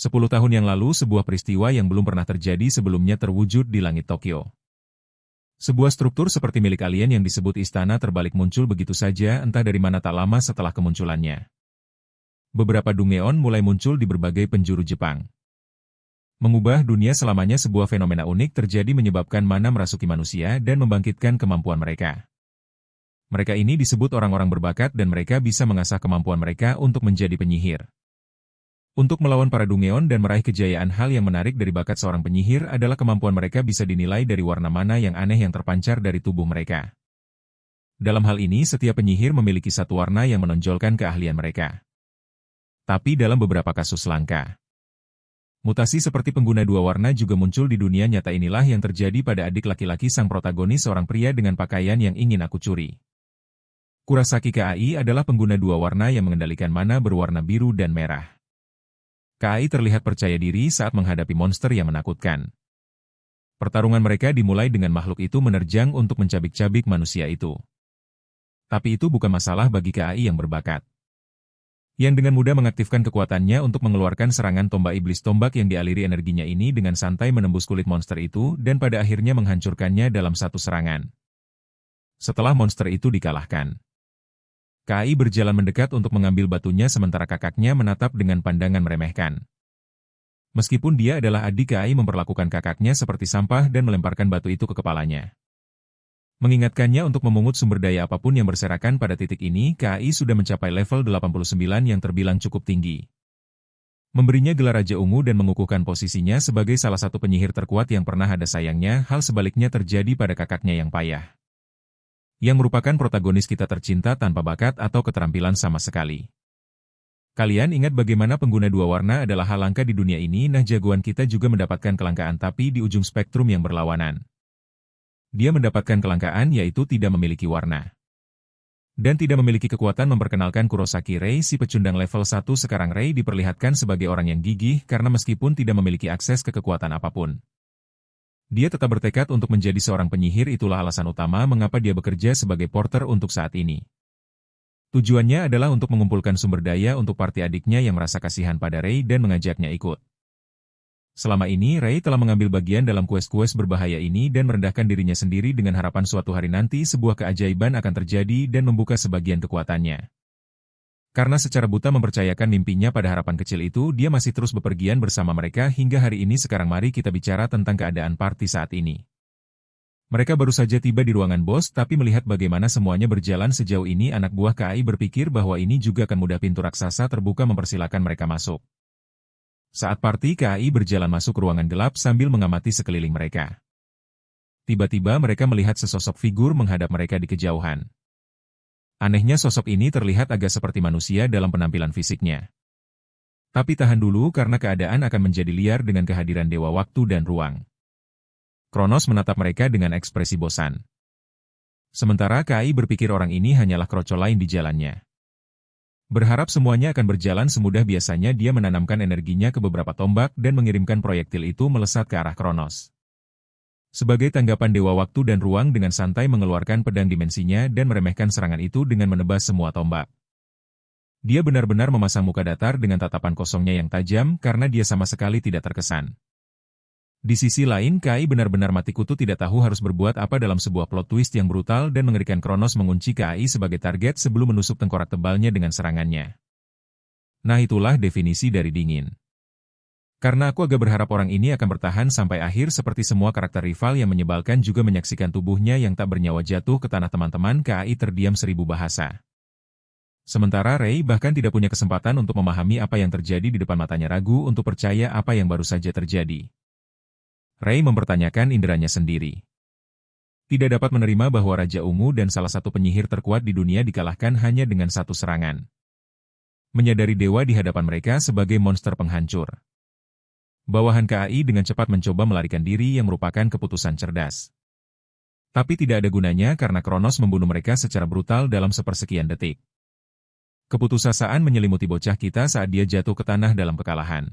10 tahun yang lalu sebuah peristiwa yang belum pernah terjadi sebelumnya terwujud di langit Tokyo. Sebuah struktur seperti milik alien yang disebut istana terbalik muncul begitu saja entah dari mana tak lama setelah kemunculannya. Beberapa dungeon mulai muncul di berbagai penjuru Jepang. Mengubah dunia selamanya sebuah fenomena unik terjadi menyebabkan mana merasuki manusia dan membangkitkan kemampuan mereka. Mereka ini disebut orang-orang berbakat dan mereka bisa mengasah kemampuan mereka untuk menjadi penyihir. Untuk melawan para dungeon dan meraih kejayaan, hal yang menarik dari bakat seorang penyihir adalah kemampuan mereka bisa dinilai dari warna mana yang aneh yang terpancar dari tubuh mereka. Dalam hal ini setiap penyihir memiliki satu warna yang menonjolkan keahlian mereka. Tapi dalam beberapa kasus langka, mutasi seperti pengguna dua warna juga muncul di dunia nyata. Inilah yang terjadi pada adik laki-laki sang protagonis, seorang pria dengan pakaian yang ingin aku curi. Kurosaki Kai adalah pengguna dua warna yang mengendalikan mana berwarna biru dan merah. Kai terlihat percaya diri saat menghadapi monster yang menakutkan. Pertarungan mereka dimulai dengan makhluk itu menerjang untuk mencabik-cabik manusia itu. Tapi itu bukan masalah bagi Kai yang berbakat, yang dengan mudah mengaktifkan kekuatannya untuk mengeluarkan serangan tombak iblis. Tombak yang dialiri energinya ini dengan santai menembus kulit monster itu dan pada akhirnya menghancurkannya dalam satu serangan. Setelah monster itu dikalahkan, Kai berjalan mendekat untuk mengambil batunya sementara kakaknya menatap dengan pandangan meremehkan. Meskipun dia adalah adik, Kai memperlakukan kakaknya seperti sampah dan melemparkan batu itu ke kepalanya. Mengingatkannya untuk memungut sumber daya apapun yang berserakan. Pada titik ini, Kai sudah mencapai level 89 yang terbilang cukup tinggi. Memberinya gelar Raja Ungu dan mengukuhkan posisinya sebagai salah satu penyihir terkuat yang pernah ada. Sayangnya, hal sebaliknya terjadi pada kakaknya yang payah, yang merupakan protagonis kita tercinta tanpa bakat atau keterampilan sama sekali. Kalian ingat bagaimana pengguna dua warna adalah hal langka di dunia ini? Nah, jagoan kita juga mendapatkan kelangkaan, tapi di ujung spektrum yang berlawanan. Dia mendapatkan kelangkaan yaitu tidak memiliki warna. Dan tidak memiliki kekuatan. Memperkenalkan Kurosaki Rei, si pecundang level 1. Sekarang Rei diperlihatkan sebagai orang yang gigih karena meskipun tidak memiliki akses ke kekuatan apapun, dia tetap bertekad untuk menjadi seorang penyihir. Itulah alasan utama mengapa dia bekerja sebagai porter untuk saat ini. Tujuannya adalah untuk mengumpulkan sumber daya untuk parti adiknya yang merasa kasihan pada Rei dan mengajaknya ikut. Selama ini Rei telah mengambil bagian dalam quest-quest berbahaya ini dan merendahkan dirinya sendiri dengan harapan suatu hari nanti sebuah keajaiban akan terjadi dan membuka sebagian kekuatannya. Karena secara buta mempercayakan mimpinya pada harapan kecil itu, dia masih terus bepergian bersama mereka hingga hari ini. Sekarang mari kita bicara tentang keadaan parti saat ini. Mereka baru saja tiba di ruangan bos, tapi melihat bagaimana semuanya berjalan sejauh ini, anak buah Kai berpikir bahwa ini juga akan mudah. Pintu raksasa terbuka mempersilakan mereka masuk. Saat parti Kai berjalan masuk ruangan gelap sambil mengamati sekeliling mereka, tiba-tiba mereka melihat sesosok figur menghadap mereka di kejauhan. Anehnya sosok ini terlihat agak seperti manusia dalam penampilan fisiknya. Tapi tahan dulu karena keadaan akan menjadi liar dengan kehadiran Dewa Waktu dan Ruang. Kronos menatap mereka dengan ekspresi bosan. Sementara Kai berpikir orang ini hanyalah kroco lain di jalannya. Berharap semuanya akan berjalan semudah biasanya, dia menanamkan energinya ke beberapa tombak dan mengirimkan proyektil itu melesat ke arah Kronos. Sebagai tanggapan, Dewa Waktu dan Ruang dengan santai mengeluarkan pedang dimensinya dan meremehkan serangan itu dengan menebas semua tombak. Dia benar-benar memasang muka datar dengan tatapan kosongnya yang tajam karena dia sama sekali tidak terkesan. Di sisi lain, Kai benar-benar mati kutu, tidak tahu harus berbuat apa dalam sebuah plot twist yang brutal dan mengerikan. Kronos mengunci Kai sebagai target sebelum menusuk tengkorak tebalnya dengan serangannya. Nah, itulah definisi dari dingin. Karena aku agak berharap orang ini akan bertahan sampai akhir. Seperti semua karakter rival yang menyebalkan juga menyaksikan tubuhnya yang tak bernyawa jatuh ke tanah. Teman-teman Kai terdiam 1000 bahasa. Sementara Rei bahkan tidak punya kesempatan untuk memahami apa yang terjadi di depan matanya, ragu untuk percaya apa yang baru saja terjadi. Rei mempertanyakan inderanya sendiri. Tidak dapat menerima bahwa Raja Ungu dan salah satu penyihir terkuat di dunia dikalahkan hanya dengan satu serangan. Menyadari dewa di hadapan mereka sebagai monster penghancur. Bawahan Kai dengan cepat mencoba melarikan diri yang merupakan keputusan cerdas. Tapi tidak ada gunanya karena Kronos membunuh mereka secara brutal dalam sepersekian detik. Keputusasaan menyelimuti bocah kita saat dia jatuh ke tanah dalam kekalahan.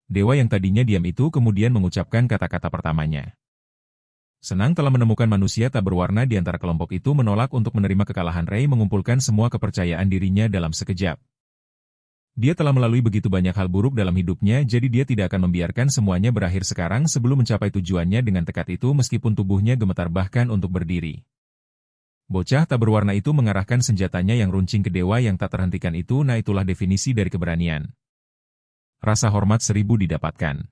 Dewa yang tadinya diam itu kemudian mengucapkan kata-kata pertamanya. Senang telah menemukan manusia tak berwarna di antara kelompok itu menolak untuk menerima kekalahan. Rei mengumpulkan semua kepercayaan dirinya dalam sekejap. Dia telah melalui begitu banyak hal buruk dalam hidupnya, jadi dia tidak akan membiarkan semuanya berakhir sekarang sebelum mencapai tujuannya dengan tekad itu meskipun tubuhnya gemetar bahkan untuk berdiri. Bocah tak berwarna itu mengarahkan senjatanya yang runcing ke dewa yang tak terhentikan itu. Nah, itulah definisi dari keberanian. Rasa hormat 1000 didapatkan.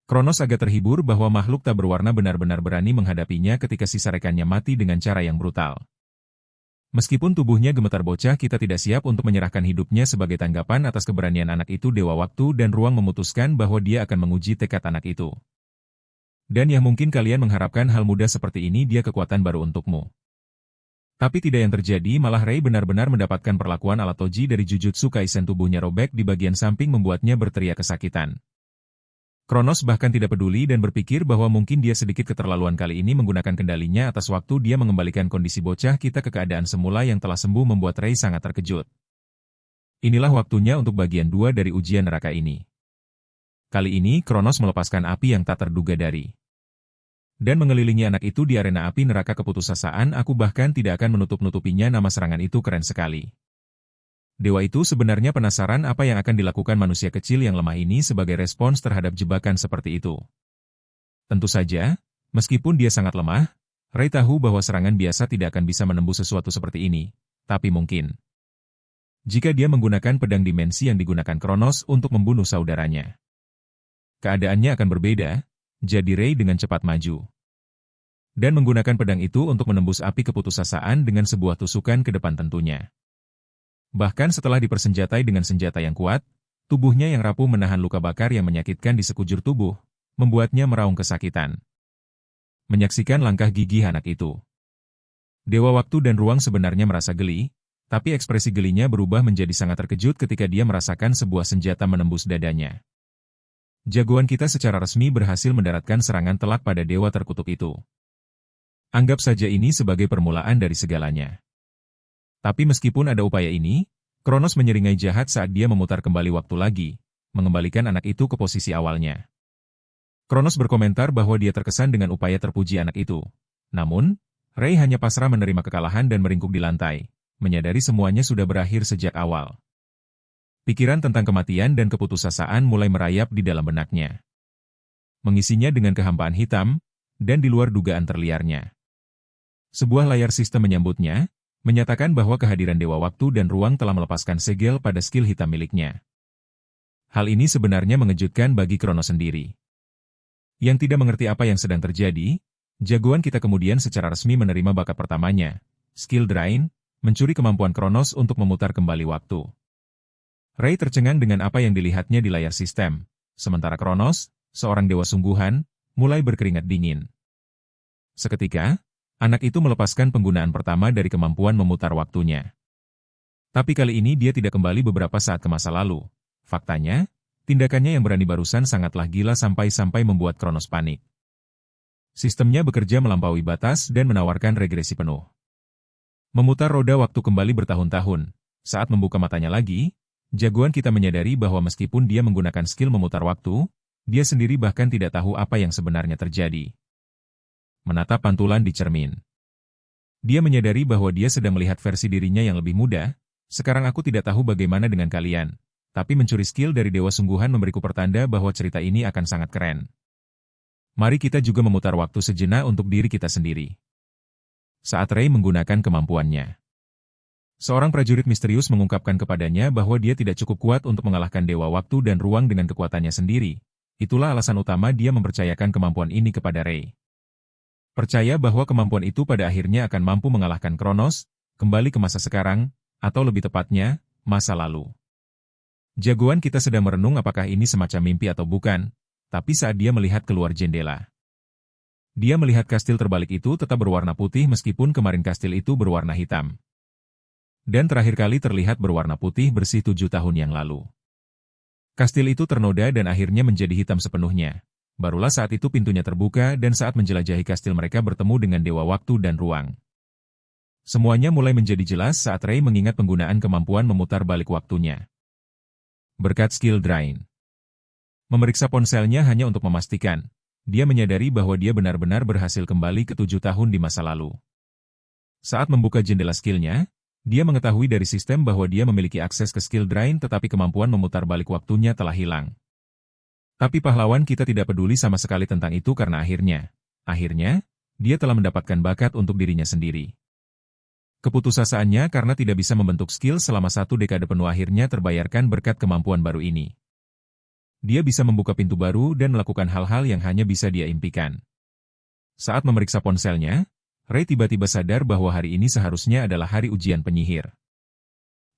Kronos agak terhibur bahwa makhluk tak berwarna benar-benar berani menghadapinya ketika sisa rekannya mati dengan cara yang brutal. Meskipun tubuhnya gemetar, bocah kita tidak siap untuk menyerahkan hidupnya sebagai tanggapan atas keberanian anak itu. Dewa waktu dan ruang memutuskan bahwa dia akan menguji tekad anak itu. Dan yang mungkin kalian mengharapkan hal mudah seperti ini, dia kekuatan baru untukmu. Tapi tidak yang terjadi, malah Rei benar-benar mendapatkan perlakuan ala Toji dari Jujutsu Kaisen. Tubuhnya robek di bagian samping membuatnya berteriak kesakitan. Kronos bahkan tidak peduli dan berpikir bahwa mungkin dia sedikit keterlaluan kali ini menggunakan kendalinya atas waktu. Dia mengembalikan kondisi bocah kita ke keadaan semula yang telah sembuh, membuat Rei sangat terkejut. Inilah waktunya untuk bagian 2 dari ujian neraka ini. Kali ini Kronos melepaskan api yang tak terduga dari dan mengelilingi anak itu di arena api neraka keputusasaan. Aku bahkan tidak akan menutup-nutupinya, nama serangan itu keren sekali. Dewa itu sebenarnya penasaran apa yang akan dilakukan manusia kecil yang lemah ini sebagai respons terhadap jebakan seperti itu. Tentu saja, meskipun dia sangat lemah, Rei tahu bahwa serangan biasa tidak akan bisa menembus sesuatu seperti ini, tapi mungkin jika dia menggunakan pedang dimensi yang digunakan Kronos untuk membunuh saudaranya, keadaannya akan berbeda. Jadi Rei dengan cepat maju dan menggunakan pedang itu untuk menembus api keputusasaan dengan sebuah tusukan ke depan tentunya. Bahkan setelah dipersenjatai dengan senjata yang kuat, tubuhnya yang rapuh menahan luka bakar yang menyakitkan di sekujur tubuh, membuatnya meraung kesakitan. Menyaksikan langkah gigih anak itu, Dewa Waktu dan Ruang sebenarnya merasa geli, tapi ekspresi gelinya berubah menjadi sangat terkejut ketika dia merasakan sebuah senjata menembus dadanya. Jagoan kita secara resmi berhasil mendaratkan serangan telak pada dewa terkutuk itu. Anggap saja ini sebagai permulaan dari segalanya. Tapi meskipun ada upaya ini, Kronos menyeringai jahat saat dia memutar kembali waktu lagi, mengembalikan anak itu ke posisi awalnya. Kronos berkomentar bahwa dia terkesan dengan upaya terpuji anak itu. Namun, Rei hanya pasrah menerima kekalahan dan meringkuk di lantai, menyadari semuanya sudah berakhir sejak awal. Pikiran tentang kematian dan keputusasaan mulai merayap di dalam benaknya, mengisinya dengan kehampaan hitam, dan di luar dugaan terliarnya. Sebuah layar sistem menyambutnya, menyatakan bahwa kehadiran Dewa Waktu dan Ruang telah melepaskan segel pada skill hitam miliknya. Hal ini sebenarnya mengejutkan bagi Kronos sendiri. Yang tidak mengerti apa yang sedang terjadi, jagoan kita kemudian secara resmi menerima bakat pertamanya, skill Drain, mencuri kemampuan Kronos untuk memutar kembali waktu. Rei tercengang dengan apa yang dilihatnya di layar sistem, sementara Kronos, seorang dewa sungguhan, mulai berkeringat dingin. Seketika, anak itu melepaskan penggunaan pertama dari kemampuan memutar waktunya. Tapi kali ini dia tidak kembali beberapa saat ke masa lalu. Faktanya, tindakannya yang berani barusan sangatlah gila sampai-sampai membuat Kronos panik. Sistemnya bekerja melampaui batas dan menawarkan regresi penuh. Memutar roda waktu kembali bertahun-tahun. Saat membuka matanya lagi, jagoan kita menyadari bahwa meskipun dia menggunakan skill memutar waktu, dia sendiri bahkan tidak tahu apa yang sebenarnya terjadi. Menatap pantulan di cermin, dia menyadari bahwa dia sedang melihat versi dirinya yang lebih muda. Sekarang aku tidak tahu bagaimana dengan kalian, tapi mencuri skill dari dewa sungguhan memberiku pertanda bahwa cerita ini akan sangat keren. Mari kita juga memutar waktu sejenak untuk diri kita sendiri. Saat Rei menggunakan kemampuannya, seorang prajurit misterius mengungkapkan kepadanya bahwa dia tidak cukup kuat untuk mengalahkan Dewa Waktu dan Ruang dengan kekuatannya sendiri. Itulah alasan utama dia mempercayakan kemampuan ini kepada Rei. Percaya bahwa kemampuan itu pada akhirnya akan mampu mengalahkan Kronos, kembali ke masa sekarang, atau lebih tepatnya, masa lalu. Jagoan kita sedang merenung apakah ini semacam mimpi atau bukan, tapi saat dia melihat keluar jendela, dia melihat kastil terbalik itu tetap berwarna putih meskipun kemarin kastil itu berwarna hitam. Dan terakhir kali terlihat berwarna putih bersih 7 tahun yang lalu. Kastil itu ternoda dan akhirnya menjadi hitam sepenuhnya. Barulah saat itu pintunya terbuka dan saat menjelajahi kastil mereka bertemu dengan Dewa Waktu dan Ruang. Semuanya mulai menjadi jelas saat Rei mengingat penggunaan kemampuan memutar balik waktunya. Berkat skill Drain. Memeriksa ponselnya hanya untuk memastikan, dia menyadari bahwa dia benar-benar berhasil kembali ke 7 tahun di masa lalu. Saat membuka jendela skillnya, Dia mengetahui dari sistem bahwa dia memiliki akses ke skill drain tetapi kemampuan memutar balik waktunya telah hilang. Tapi pahlawan kita tidak peduli sama sekali tentang itu karena akhirnya, dia telah mendapatkan bakat untuk dirinya sendiri. Keputusasanya karena tidak bisa membentuk skill selama 1 dekade penuh akhirnya terbayarkan berkat kemampuan baru ini. Dia bisa membuka pintu baru dan melakukan hal-hal yang hanya bisa dia impikan. Saat memeriksa ponselnya, Ray tiba-tiba sadar bahwa hari ini seharusnya adalah hari ujian penyihir.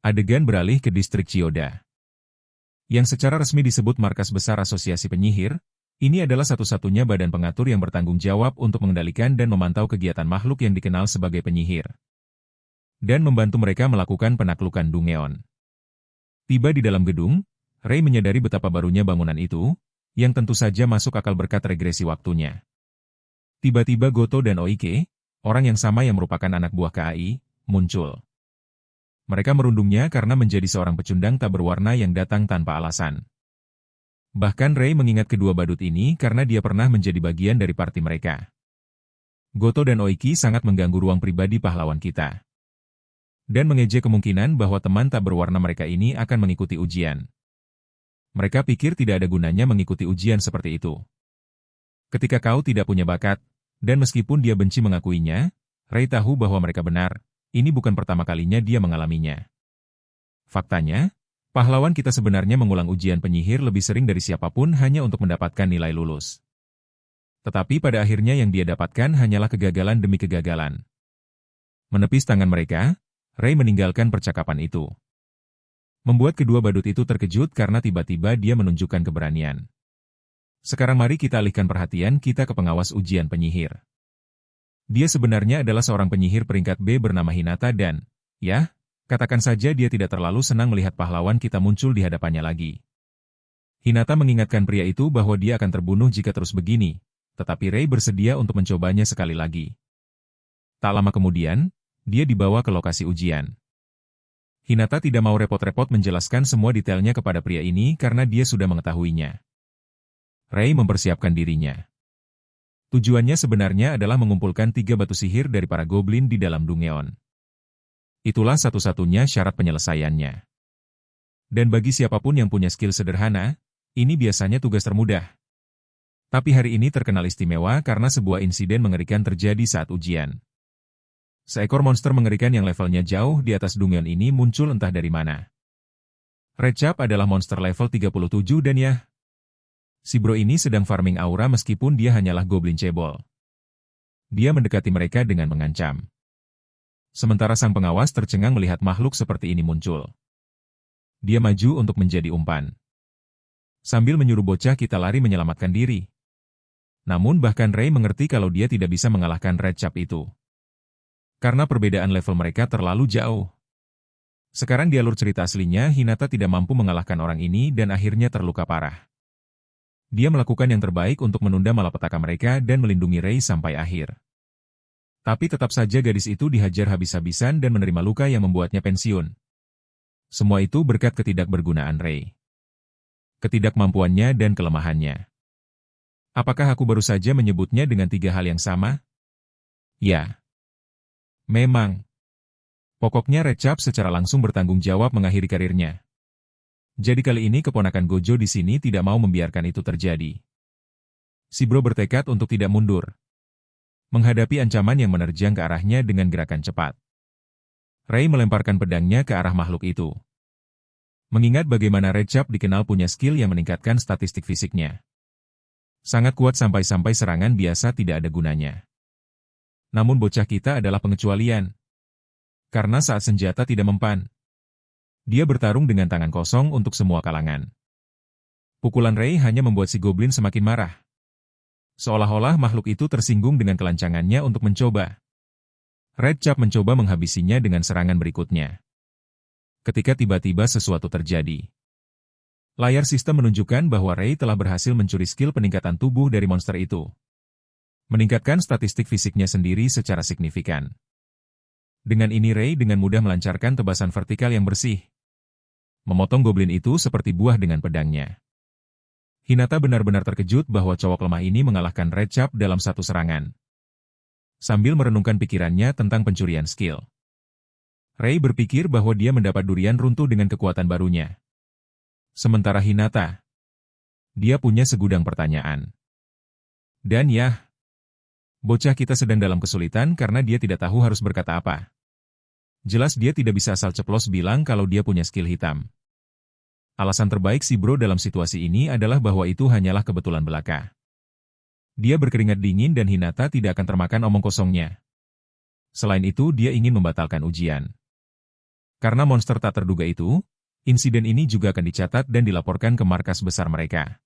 Adegan beralih ke distrik Chiyoda, yang secara resmi disebut Markas Besar Asosiasi Penyihir. Ini adalah satu-satunya badan pengatur yang bertanggung jawab untuk mengendalikan dan memantau kegiatan makhluk yang dikenal sebagai penyihir, dan membantu mereka melakukan penaklukan Dungeon. Tiba di dalam gedung, Ray menyadari betapa barunya bangunan itu, yang tentu saja masuk akal berkat regresi waktunya. Tiba-tiba Goto dan Oike, orang yang sama yang merupakan anak buah KAI, muncul. Mereka merundungnya karena menjadi seorang pecundang tak berwarna yang datang tanpa alasan. Bahkan Ray mengingat kedua badut ini karena dia pernah menjadi bagian dari parti mereka. Goto dan Oiki sangat mengganggu ruang pribadi pahlawan kita, dan mengejek kemungkinan bahwa teman tak berwarna mereka ini akan mengikuti ujian. Mereka pikir tidak ada gunanya mengikuti ujian seperti itu. Ketika kau tidak punya bakat, dan meskipun dia benci mengakuinya, Ray tahu bahwa mereka benar, ini bukan pertama kalinya dia mengalaminya. Faktanya, pahlawan kita sebenarnya mengulang ujian penyihir lebih sering dari siapapun hanya untuk mendapatkan nilai lulus. Tetapi pada akhirnya yang dia dapatkan hanyalah kegagalan demi kegagalan. Menepis tangan mereka, Ray meninggalkan percakapan itu. Membuat kedua badut itu terkejut karena tiba-tiba dia menunjukkan keberanian. Sekarang mari kita alihkan perhatian kita ke pengawas ujian penyihir. Dia sebenarnya adalah seorang penyihir peringkat B bernama Hinata dan, katakan saja dia tidak terlalu senang melihat pahlawan kita muncul di hadapannya lagi. Hinata mengingatkan pria itu bahwa dia akan terbunuh jika terus begini, tetapi Ray bersedia untuk mencobanya sekali lagi. Tak lama kemudian, dia dibawa ke lokasi ujian. Hinata tidak mau repot-repot menjelaskan semua detailnya kepada pria ini karena dia sudah mengetahuinya. Ray mempersiapkan dirinya. Tujuannya sebenarnya adalah mengumpulkan 3 batu sihir dari para goblin di dalam Dungeon. Itulah satu-satunya syarat penyelesaiannya. Dan bagi siapapun yang punya skill sederhana, ini biasanya tugas termudah. Tapi hari ini terkenal istimewa karena sebuah insiden mengerikan terjadi saat ujian. Seekor monster mengerikan yang levelnya jauh di atas Dungeon ini muncul entah dari mana. Recap adalah monster level 37 dan si bro ini sedang farming aura meskipun dia hanyalah goblin cebol. Dia mendekati mereka dengan mengancam. Sementara sang pengawas tercengang melihat makhluk seperti ini muncul. Dia maju untuk menjadi umpan, sambil menyuruh bocah kita lari menyelamatkan diri. Namun bahkan Ray mengerti kalau dia tidak bisa mengalahkan Recap itu. Karena perbedaan level mereka terlalu jauh. Sekarang di alur cerita aslinya, Hinata tidak mampu mengalahkan orang ini dan akhirnya terluka parah. Dia melakukan yang terbaik untuk menunda malapetaka mereka dan melindungi Ray sampai akhir. Tapi tetap saja gadis itu dihajar habis-habisan dan menerima luka yang membuatnya pensiun. Semua itu berkat ketidakbergunaan Ray, ketidakmampuannya dan kelemahannya. Apakah aku baru saja menyebutnya dengan 3 hal yang sama? Ya. Memang. Pokoknya Recap secara langsung bertanggung jawab mengakhiri karirnya. Jadi kali ini keponakan Gojo di sini tidak mau membiarkan itu terjadi. Si bro bertekad untuk tidak mundur, menghadapi ancaman yang menerjang ke arahnya dengan gerakan cepat. Ray melemparkan pedangnya ke arah makhluk itu. Mengingat bagaimana Recap dikenal punya skill yang meningkatkan statistik fisiknya. Sangat kuat sampai-sampai serangan biasa tidak ada gunanya. Namun bocah kita adalah pengecualian. Karena saat senjata tidak mempan, dia bertarung dengan tangan kosong untuk semua kalangan. Pukulan Ray hanya membuat si goblin semakin marah. Seolah-olah makhluk itu tersinggung dengan kelancangannya untuk mencoba. Recap mencoba menghabisinya dengan serangan berikutnya. Ketika tiba-tiba sesuatu terjadi. Layar sistem menunjukkan bahwa Ray telah berhasil mencuri skill peningkatan tubuh dari monster itu. Meningkatkan statistik fisiknya sendiri secara signifikan. Dengan ini Ray dengan mudah melancarkan tebasan vertikal yang bersih, memotong goblin itu seperti buah dengan pedangnya. Hinata benar-benar terkejut bahwa cowok lemah ini mengalahkan Recap dalam satu serangan. Sambil merenungkan pikirannya tentang pencurian skill, Ray berpikir bahwa dia mendapat durian runtuh dengan kekuatan barunya. Sementara Hinata, dia punya segudang pertanyaan. Dan ya, bocah kita sedang dalam kesulitan karena dia tidak tahu harus berkata apa. Jelas dia tidak bisa asal ceplos bilang kalau dia punya skill hitam. Alasan terbaik si bro dalam situasi ini adalah bahwa itu hanyalah kebetulan belaka. Dia berkeringat dingin dan Hinata tidak akan termakan omong kosongnya. Selain itu dia ingin membatalkan ujian. Karena monster tak terduga itu, insiden ini juga akan dicatat dan dilaporkan ke markas besar mereka.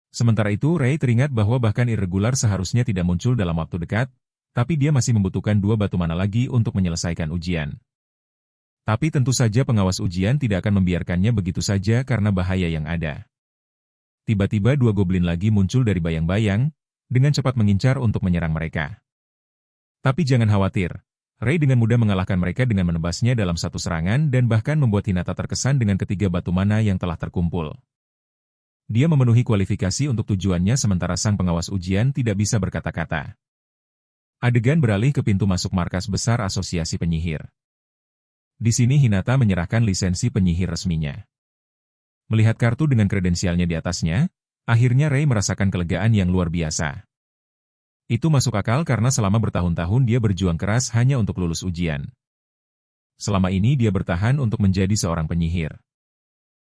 Sementara itu Ray teringat bahwa bahkan irregular seharusnya tidak muncul dalam waktu dekat, tapi dia masih membutuhkan 2 batu mana lagi untuk menyelesaikan ujian. Tapi tentu saja pengawas ujian tidak akan membiarkannya begitu saja karena bahaya yang ada. Tiba-tiba 2 goblin lagi muncul dari bayang-bayang, dengan cepat mengincar untuk menyerang mereka. Tapi jangan khawatir. Ray dengan mudah mengalahkan mereka dengan menebasnya dalam satu serangan dan bahkan membuat Hinata terkesan dengan ketiga batu mana yang telah terkumpul. Dia memenuhi kualifikasi untuk tujuannya sementara sang pengawas ujian tidak bisa berkata-kata. Adegan beralih ke pintu masuk markas besar Asosiasi Penyihir. Di sini Hinata menyerahkan lisensi penyihir resminya. Melihat kartu dengan kredensialnya di atasnya, akhirnya Ray merasakan kelegaan yang luar biasa. Itu masuk akal karena selama bertahun-tahun dia berjuang keras hanya untuk lulus ujian. Selama ini dia bertahan untuk menjadi seorang penyihir.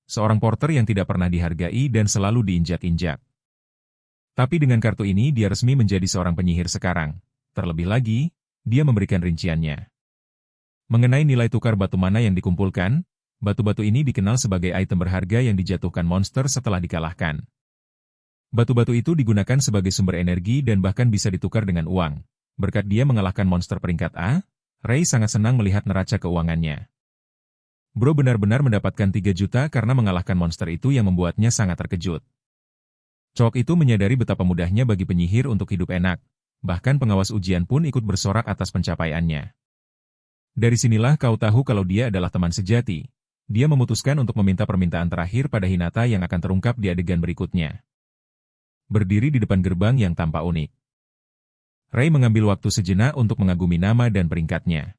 Seorang porter yang tidak pernah dihargai dan selalu diinjak-injak. Tapi dengan kartu ini dia resmi menjadi seorang penyihir sekarang. Terlebih lagi, dia memberikan rinciannya. Mengenai nilai tukar batu mana yang dikumpulkan, batu-batu ini dikenal sebagai item berharga yang dijatuhkan monster setelah dikalahkan. Batu-batu itu digunakan sebagai sumber energi dan bahkan bisa ditukar dengan uang. Berkat dia mengalahkan monster peringkat A, Ray sangat senang melihat neraca keuangannya. Bro benar-benar mendapatkan 3 juta karena mengalahkan monster itu yang membuatnya sangat terkejut. Cowok itu menyadari betapa mudahnya bagi penyihir untuk hidup enak, bahkan pengawas ujian pun ikut bersorak atas pencapaiannya. Dari sinilah kau tahu kalau dia adalah teman sejati. Dia memutuskan untuk meminta permintaan terakhir pada Hinata yang akan terungkap di adegan berikutnya. Berdiri di depan gerbang yang tampak unik. Ray mengambil waktu sejenak untuk mengagumi nama dan peringkatnya.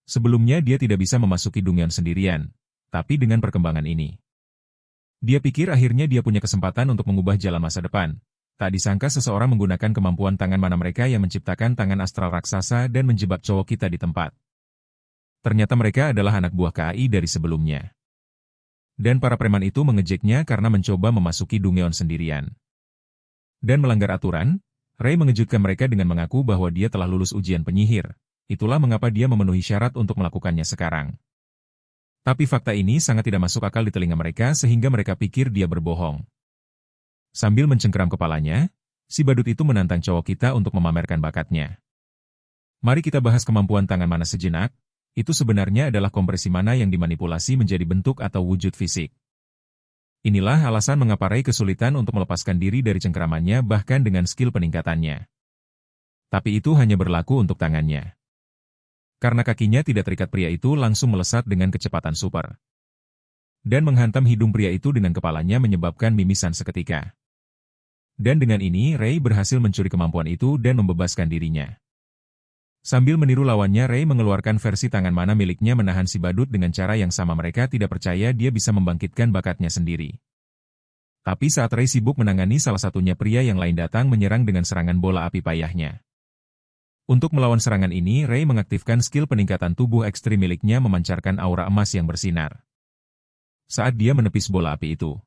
Sebelumnya dia tidak bisa memasuki Dungyeon sendirian, tapi dengan perkembangan ini. Dia pikir akhirnya dia punya kesempatan untuk mengubah jalan masa depan. Tak disangka seseorang menggunakan kemampuan tangan mana mereka yang menciptakan tangan astral raksasa dan menjebak cowok kita di tempat. Ternyata mereka adalah anak buah KAI dari sebelumnya. Dan para preman itu mengejeknya karena mencoba memasuki Dungyeon sendirian. Dan melanggar aturan, Ray mengejutkan mereka dengan mengaku bahwa dia telah lulus ujian penyihir. Itulah mengapa dia memenuhi syarat untuk melakukannya sekarang. Tapi fakta ini sangat tidak masuk akal di telinga mereka sehingga mereka pikir dia berbohong. Sambil mencengkeram kepalanya, si badut itu menantang cowok kita untuk memamerkan bakatnya. Mari kita bahas kemampuan tangan mana sejenak. Itu sebenarnya adalah kompresi mana yang dimanipulasi menjadi bentuk atau wujud fisik. Inilah alasan mengapa Ray kesulitan untuk melepaskan diri dari cengkeramannya bahkan dengan skill peningkatannya. Tapi itu hanya berlaku untuk tangannya. Karena kakinya tidak terikat pria itu langsung melesat dengan kecepatan super. Dan menghantam hidung pria itu dengan kepalanya menyebabkan mimisan seketika. Dan dengan ini Ray berhasil mencuri kemampuan itu dan membebaskan dirinya. Sambil meniru lawannya Ray mengeluarkan versi tangan mana miliknya menahan si badut dengan cara yang sama mereka tidak percaya dia bisa membangkitkan bakatnya sendiri. Tapi saat Ray sibuk menangani salah satunya pria yang lain datang menyerang dengan serangan bola api payahnya. Untuk melawan serangan ini Ray mengaktifkan skill peningkatan tubuh ekstrim miliknya memancarkan aura emas yang bersinar. Saat dia menepis bola api itu,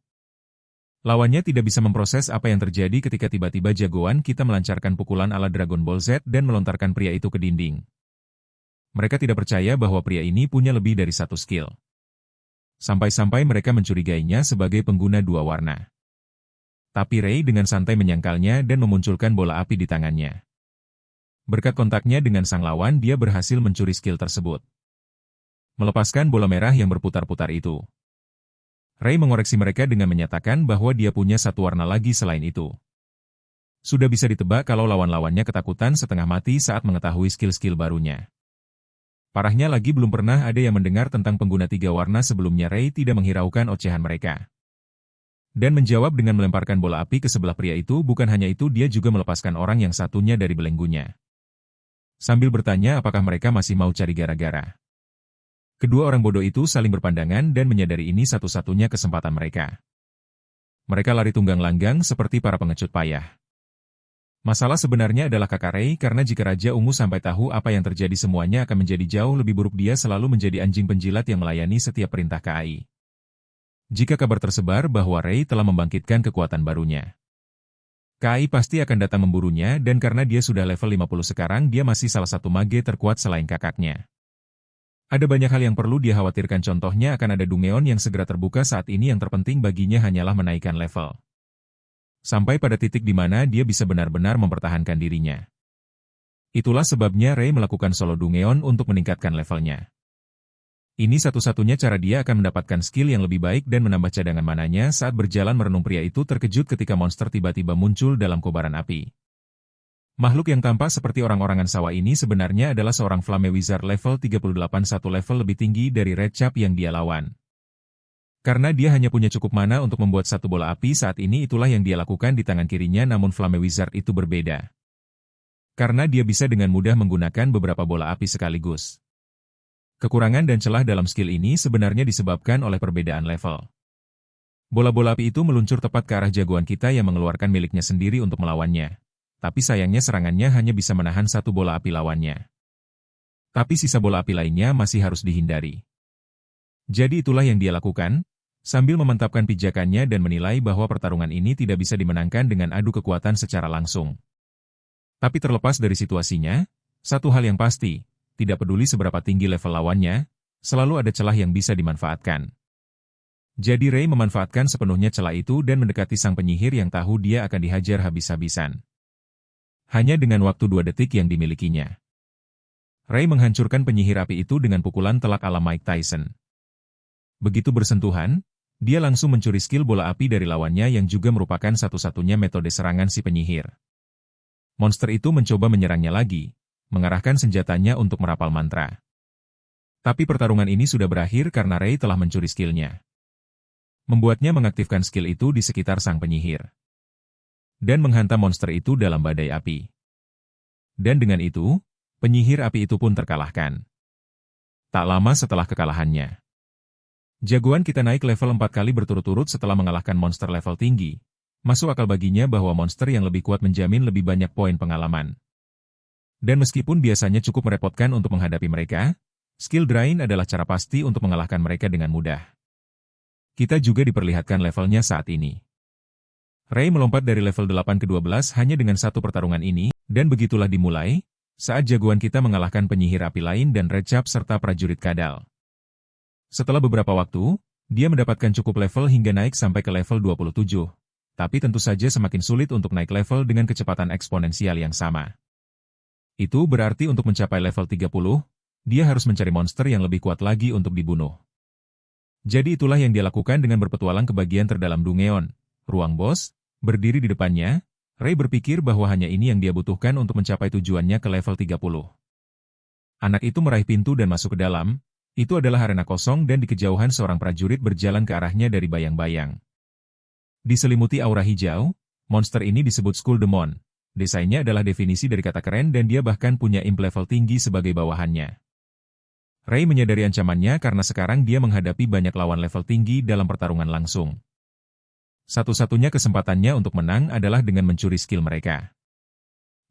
lawannya tidak bisa memproses apa yang terjadi ketika tiba-tiba jagoan kita melancarkan pukulan ala Dragon Ball Z dan melontarkan pria itu ke dinding. Mereka tidak percaya bahwa pria ini punya lebih dari satu skill. Sampai-sampai mereka mencurigainya sebagai pengguna 2 warna. Tapi Ray dengan santai menyangkalnya dan memunculkan bola api di tangannya. Berkat kontaknya dengan sang lawan dia berhasil mencuri skill tersebut. Melepaskan bola merah yang berputar-putar itu. Ray mengoreksi mereka dengan menyatakan bahwa dia punya satu warna lagi selain itu. Sudah bisa ditebak kalau lawan-lawannya ketakutan setengah mati saat mengetahui skill-skill barunya. Parahnya lagi belum pernah ada yang mendengar tentang pengguna 3 warna sebelumnya. Ray tidak menghiraukan ocehan mereka. Dan menjawab dengan melemparkan bola api ke sebelah pria itu. Bukan hanya itu, dia juga melepaskan orang yang satunya dari belenggunya. Sambil bertanya apakah mereka masih mau cari gara-gara. Kedua orang bodoh itu saling berpandangan dan menyadari ini satu-satunya kesempatan mereka. Mereka lari tunggang langgang seperti para pengecut payah. Masalah sebenarnya adalah kakak Ray karena jika Raja Ungu sampai tahu apa yang terjadi semuanya akan menjadi jauh lebih buruk. Dia selalu menjadi anjing penjilat yang melayani setiap perintah KAI. Jika kabar tersebar bahwa Ray telah membangkitkan kekuatan barunya, KAI pasti akan datang memburunya dan karena dia sudah level 50 sekarang dia masih salah satu mage terkuat selain kakaknya. Ada banyak hal yang perlu dia khawatirkan, contohnya akan ada Dungeon yang segera terbuka saat ini yang terpenting baginya hanyalah menaikkan level. Sampai pada titik di mana dia bisa benar-benar mempertahankan dirinya. Itulah sebabnya Ray melakukan solo Dungeon untuk meningkatkan levelnya. Ini satu-satunya cara dia akan mendapatkan skill yang lebih baik dan menambah cadangan mananya. Saat berjalan merenung, pria itu terkejut ketika monster tiba-tiba muncul dalam kobaran api. Makhluk yang tampak seperti orang-orangan sawah ini sebenarnya adalah seorang Flame Wizard level 38, satu level lebih tinggi dari Red Cap yang dia lawan. Karena dia hanya punya cukup mana untuk membuat satu bola api saat ini, itulah yang dia lakukan di tangan kirinya, namun Flame Wizard itu berbeda. Karena dia bisa dengan mudah menggunakan beberapa bola api sekaligus. Kekurangan dan celah dalam skill ini sebenarnya disebabkan oleh perbedaan level. Bola-bola api itu meluncur tepat ke arah jagoan kita yang mengeluarkan miliknya sendiri untuk melawannya. Tapi sayangnya serangannya hanya bisa menahan satu bola api lawannya. Tapi sisa bola api lainnya masih harus dihindari. Jadi itulah yang dia lakukan, sambil memantapkan pijakannya dan menilai bahwa pertarungan ini tidak bisa dimenangkan dengan adu kekuatan secara langsung. Tapi terlepas dari situasinya, satu hal yang pasti, tidak peduli seberapa tinggi level lawannya, selalu ada celah yang bisa dimanfaatkan. Jadi Ray memanfaatkan sepenuhnya celah itu dan mendekati sang penyihir yang tahu dia akan dihajar habis-habisan. Hanya dengan waktu 2 detik yang dimilikinya, Ray menghancurkan penyihir api itu dengan pukulan telak ala Mike Tyson. Begitu bersentuhan, dia langsung mencuri skill bola api dari lawannya yang juga merupakan satu-satunya metode serangan si penyihir. Monster itu mencoba menyerangnya lagi, mengarahkan senjatanya untuk merapal mantra. Tapi pertarungan ini sudah berakhir karena Ray telah mencuri skillnya. Membuatnya mengaktifkan skill itu di sekitar sang penyihir. Dan menghantam monster itu dalam badai api. Dan dengan itu, penyihir api itu pun terkalahkan. Tak lama setelah kekalahannya, jagoan kita naik level 4 kali berturut-turut setelah mengalahkan monster level tinggi. Masuk akal baginya bahwa monster yang lebih kuat menjamin lebih banyak poin pengalaman. Dan meskipun biasanya cukup merepotkan untuk menghadapi mereka, skill drain adalah cara pasti untuk mengalahkan mereka dengan mudah. Kita juga diperlihatkan levelnya saat ini. Ray melompat dari level 8 ke 12 hanya dengan satu pertarungan ini, dan begitulah dimulai, saat jagoan kita mengalahkan penyihir api lain dan Red Cap serta prajurit kadal. Setelah beberapa waktu, dia mendapatkan cukup level hingga naik sampai ke level 27. Tapi tentu saja semakin sulit untuk naik level dengan kecepatan eksponensial yang sama. Itu berarti untuk mencapai level 30, dia harus mencari monster yang lebih kuat lagi untuk dibunuh. Jadi itulah yang dia lakukan dengan berpetualang ke bagian terdalam Dungeon, ruang bos, berdiri di depannya. Ray berpikir bahwa hanya ini yang dia butuhkan untuk mencapai tujuannya ke level 30. Anak itu meraih pintu dan masuk ke dalam. Itu adalah arena kosong dan di kejauhan seorang prajurit berjalan ke arahnya dari bayang-bayang. Diselimuti aura hijau, monster ini disebut Skull Demon. Desainnya adalah definisi dari kata keren dan dia bahkan punya imp level tinggi sebagai bawahannya. Ray menyadari ancamannya karena sekarang dia menghadapi banyak lawan level tinggi dalam pertarungan langsung. Satu-satunya kesempatannya untuk menang adalah dengan mencuri skill mereka.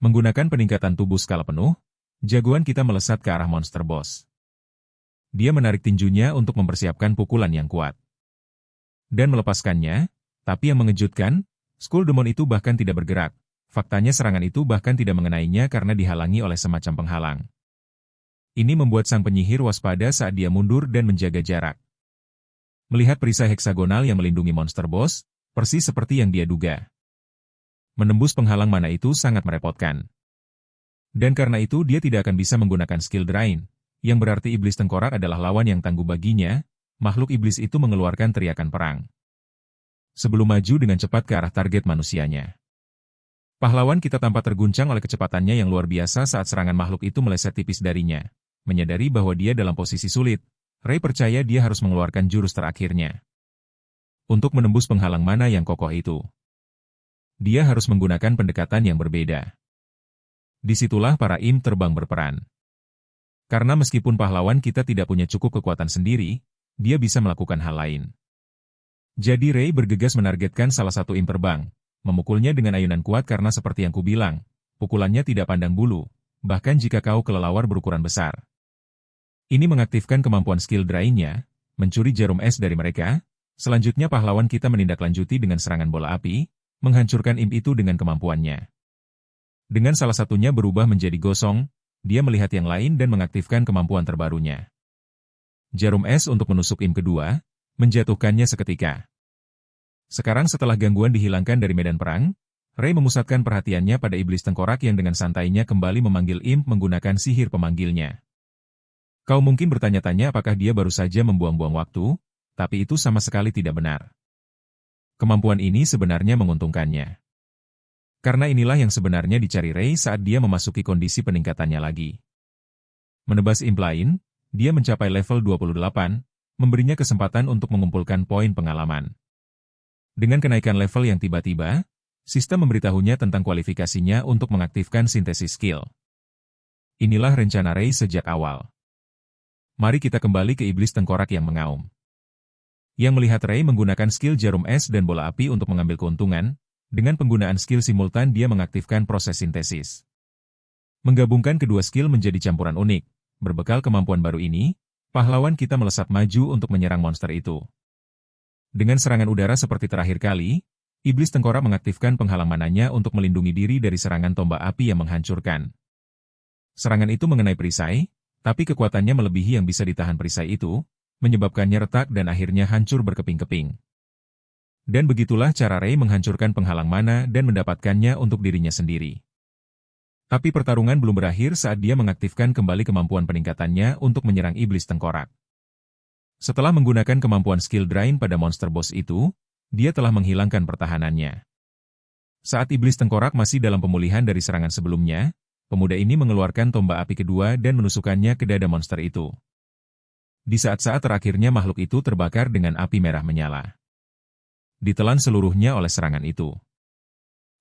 Menggunakan peningkatan tubuh skala penuh, jagoan kita melesat ke arah monster boss. Dia menarik tinjunya untuk mempersiapkan pukulan yang kuat. Dan melepaskannya, tapi yang mengejutkan, Skull Demon itu bahkan tidak bergerak. Faktanya serangan itu bahkan tidak mengenainya karena dihalangi oleh semacam penghalang. Ini membuat sang penyihir waspada saat dia mundur dan menjaga jarak. Melihat perisai heksagonal yang melindungi monster boss, persis seperti yang dia duga. Menembus penghalang mana itu sangat merepotkan. Dan karena itu dia tidak akan bisa menggunakan skill drain, yang berarti iblis tengkorak adalah lawan yang tangguh baginya. Makhluk iblis itu mengeluarkan teriakan perang sebelum maju dengan cepat ke arah target manusianya. Pahlawan kita tampak terguncang oleh kecepatannya yang luar biasa saat serangan makhluk itu meleset tipis darinya. Menyadari bahwa dia dalam posisi sulit, Ray percaya dia harus mengeluarkan jurus terakhirnya. Untuk menembus penghalang mana yang kokoh itu, dia harus menggunakan pendekatan yang berbeda. Disitulah para imp terbang berperan. Karena meskipun pahlawan kita tidak punya cukup kekuatan sendiri, dia bisa melakukan hal lain. Jadi Ray bergegas menargetkan salah satu im terbang, memukulnya dengan ayunan kuat karena seperti yang kubilang, pukulannya tidak pandang bulu, bahkan jika kau kelelawar berukuran besar. Ini mengaktifkan kemampuan skill dry-nya, mencuri jarum es dari mereka. Selanjutnya pahlawan kita menindaklanjuti dengan serangan bola api, menghancurkan imp itu dengan kemampuannya. Dengan salah satunya berubah menjadi gosong, dia melihat yang lain dan mengaktifkan kemampuan terbarunya. Jarum es untuk menusuk imp kedua, menjatuhkannya seketika. Sekarang setelah gangguan dihilangkan dari medan perang, Ray memusatkan perhatiannya pada iblis tengkorak yang dengan santainya kembali memanggil imp menggunakan sihir pemanggilnya. Kau mungkin bertanya-tanya apakah dia baru saja membuang-buang waktu, tapi itu sama sekali tidak benar. Kemampuan ini sebenarnya menguntungkannya. Karena inilah yang sebenarnya dicari Ray saat dia memasuki kondisi peningkatannya lagi. Menebas imp lain, dia mencapai level 28, memberinya kesempatan untuk mengumpulkan poin pengalaman. Dengan kenaikan level yang tiba-tiba, sistem memberitahunya tentang kualifikasinya untuk mengaktifkan sintesis skill. Inilah rencana Ray sejak awal. Mari kita kembali ke iblis tengkorak yang mengaum. Yang melihat Ray menggunakan skill jarum es dan bola api untuk mengambil keuntungan, dengan penggunaan skill simultan dia mengaktifkan proses sintesis. Menggabungkan kedua skill menjadi campuran unik. Berbekal kemampuan baru ini, pahlawan kita melesat maju untuk menyerang monster itu. Dengan serangan udara seperti terakhir kali, iblis tengkorak mengaktifkan penghalang mananya untuk melindungi diri dari serangan tombak api yang menghancurkan. Serangan itu mengenai perisai, tapi kekuatannya melebihi yang bisa ditahan perisai itu, menyebabkannya retak dan akhirnya hancur berkeping-keping. Dan begitulah cara Ray menghancurkan penghalang mana dan mendapatkannya untuk dirinya sendiri. Tapi pertarungan belum berakhir saat dia mengaktifkan kembali kemampuan peningkatannya untuk menyerang iblis tengkorak. Setelah menggunakan kemampuan skill drain pada monster boss itu, dia telah menghilangkan pertahanannya. Saat iblis tengkorak masih dalam pemulihan dari serangan sebelumnya, pemuda ini mengeluarkan tombak api kedua dan menusukkannya ke dada monster itu. Di saat-saat terakhirnya makhluk itu terbakar dengan api merah menyala. Ditelan seluruhnya oleh serangan itu.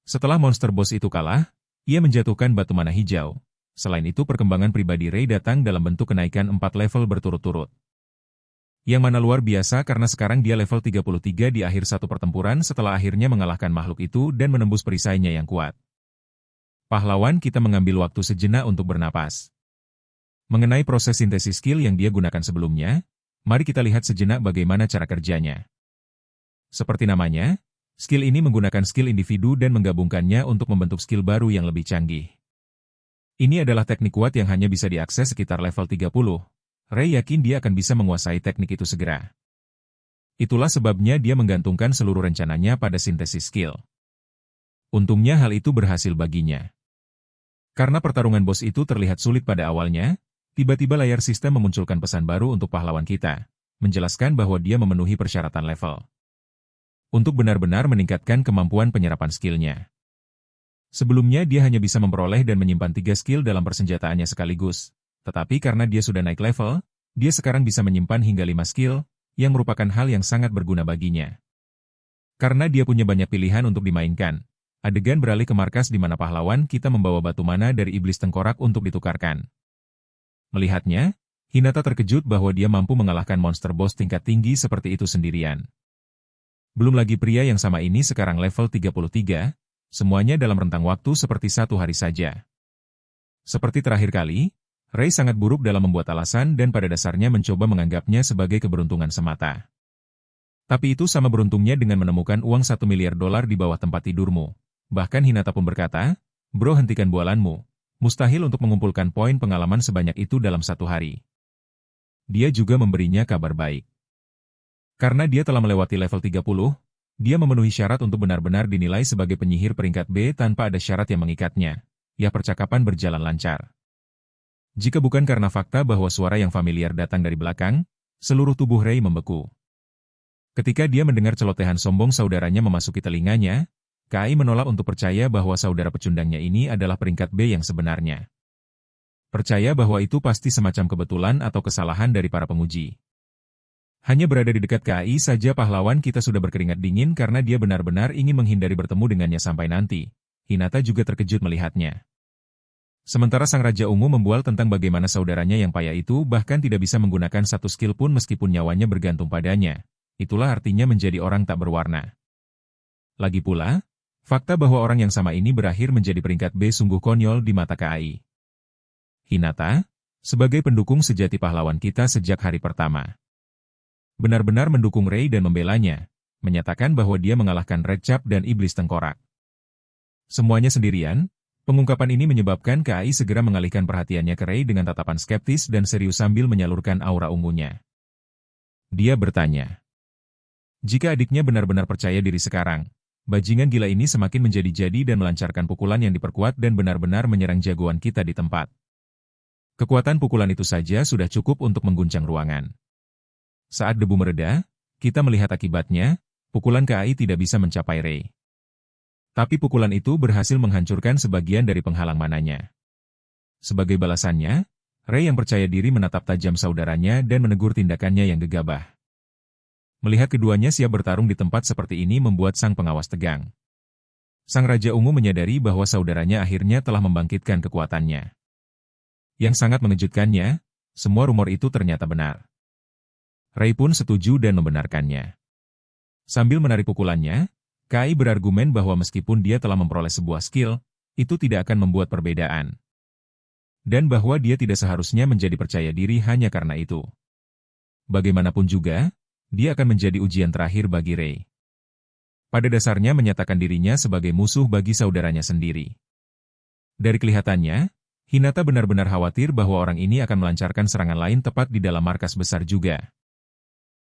Setelah monster boss itu kalah, ia menjatuhkan batu mana hijau. Selain itu perkembangan pribadi Ray datang dalam bentuk kenaikan 4 level berturut-turut. Yang mana luar biasa karena sekarang dia level 33 di akhir satu pertempuran setelah akhirnya mengalahkan makhluk itu dan menembus perisainya yang kuat. Pahlawan kita mengambil waktu sejenak untuk bernapas. Mengenai proses sintesis skill yang dia gunakan sebelumnya, mari kita lihat sejenak bagaimana cara kerjanya. Seperti namanya, skill ini menggunakan skill individu dan menggabungkannya untuk membentuk skill baru yang lebih canggih. Ini adalah teknik kuat yang hanya bisa diakses sekitar level 30. Ray yakin dia akan bisa menguasai teknik itu segera. Itulah sebabnya dia menggantungkan seluruh rencananya pada sintesis skill. Untungnya hal itu berhasil baginya. Karena pertarungan bos itu terlihat sulit pada awalnya, tiba-tiba layar sistem memunculkan pesan baru untuk pahlawan kita, menjelaskan bahwa dia memenuhi persyaratan level. Untuk benar-benar meningkatkan kemampuan penyerapan skillnya. Sebelumnya dia hanya bisa memperoleh dan menyimpan 3 skill dalam persenjataannya sekaligus, tetapi karena dia sudah naik level, dia sekarang bisa menyimpan hingga 5 skill, yang merupakan hal yang sangat berguna baginya. Karena dia punya banyak pilihan untuk dimainkan, adegan beralih ke markas di mana pahlawan kita membawa batu mana dari iblis tengkorak untuk ditukarkan. Melihatnya, Hinata terkejut bahwa dia mampu mengalahkan monster boss tingkat tinggi seperti itu sendirian. Belum lagi pria yang sama ini sekarang level 33, semuanya dalam rentang waktu seperti 1 hari saja. Seperti terakhir kali, Ray sangat buruk dalam membuat alasan dan pada dasarnya mencoba menganggapnya sebagai keberuntungan semata. Tapi itu sama beruntungnya dengan menemukan uang $1 miliar di bawah tempat tidurmu. Bahkan Hinata pun berkata, "Bro, hentikan bualanmu. Mustahil untuk mengumpulkan poin pengalaman sebanyak itu dalam 1 hari." Dia juga memberinya kabar baik. Karena dia telah melewati level 30, dia memenuhi syarat untuk benar-benar dinilai sebagai penyihir peringkat B tanpa ada syarat yang mengikatnya. Ya, percakapan berjalan lancar. Jika bukan karena fakta bahwa suara yang familiar datang dari belakang, seluruh tubuh Ray membeku. Ketika dia mendengar celotehan sombong saudaranya memasuki telinganya, Kai menolak untuk percaya bahwa saudara pecundangnya ini adalah peringkat B yang sebenarnya. Percaya bahwa itu pasti semacam kebetulan atau kesalahan dari para penguji. Hanya berada di dekat Kai saja pahlawan kita sudah berkeringat dingin karena dia benar-benar ingin menghindari bertemu dengannya sampai nanti. Hinata juga terkejut melihatnya. Sementara Sang Raja Ungu membual tentang bagaimana saudaranya yang payah itu bahkan tidak bisa menggunakan satu skill pun meskipun nyawanya bergantung padanya. Itulah artinya menjadi orang tak berwarna. Lagi pula, fakta bahwa orang yang sama ini berakhir menjadi peringkat B sungguh konyol di mata KAI. Hinata, sebagai pendukung sejati pahlawan kita sejak hari pertama, benar-benar mendukung Rei dan membelanya, menyatakan bahwa dia mengalahkan Red Cap dan Iblis Tengkorak. Semuanya sendirian. Pengungkapan ini menyebabkan KAI segera mengalihkan perhatiannya ke Rei dengan tatapan skeptis dan serius sambil menyalurkan aura ungunya. Dia bertanya, jika adiknya benar-benar percaya diri sekarang, bajingan gila ini semakin menjadi-jadi dan melancarkan pukulan yang diperkuat dan benar-benar menyerang jagoan kita di tempat. Kekuatan pukulan itu saja sudah cukup untuk mengguncang ruangan. Saat debu mereda, kita melihat akibatnya, pukulan KAI tidak bisa mencapai Rei. Tapi pukulan itu berhasil menghancurkan sebagian dari penghalang mananya. Sebagai balasannya, Rei yang percaya diri menatap tajam saudaranya dan menegur tindakannya yang gegabah. Melihat keduanya siap bertarung di tempat seperti ini membuat sang pengawas tegang. Sang Raja Ungu menyadari bahwa saudaranya akhirnya telah membangkitkan kekuatannya. Yang sangat mengejutkannya, semua rumor itu ternyata benar. Rei pun setuju dan membenarkannya. Sambil menarik pukulannya, KAI berargumen bahwa meskipun dia telah memperoleh sebuah skill, itu tidak akan membuat perbedaan. Dan bahwa dia tidak seharusnya menjadi percaya diri hanya karena itu. Bagaimanapun juga, dia akan menjadi ujian terakhir bagi Rei. Pada dasarnya menyatakan dirinya sebagai musuh bagi saudaranya sendiri. Dari kelihatannya, Hinata benar-benar khawatir bahwa orang ini akan melancarkan serangan lain tepat di dalam markas besar juga.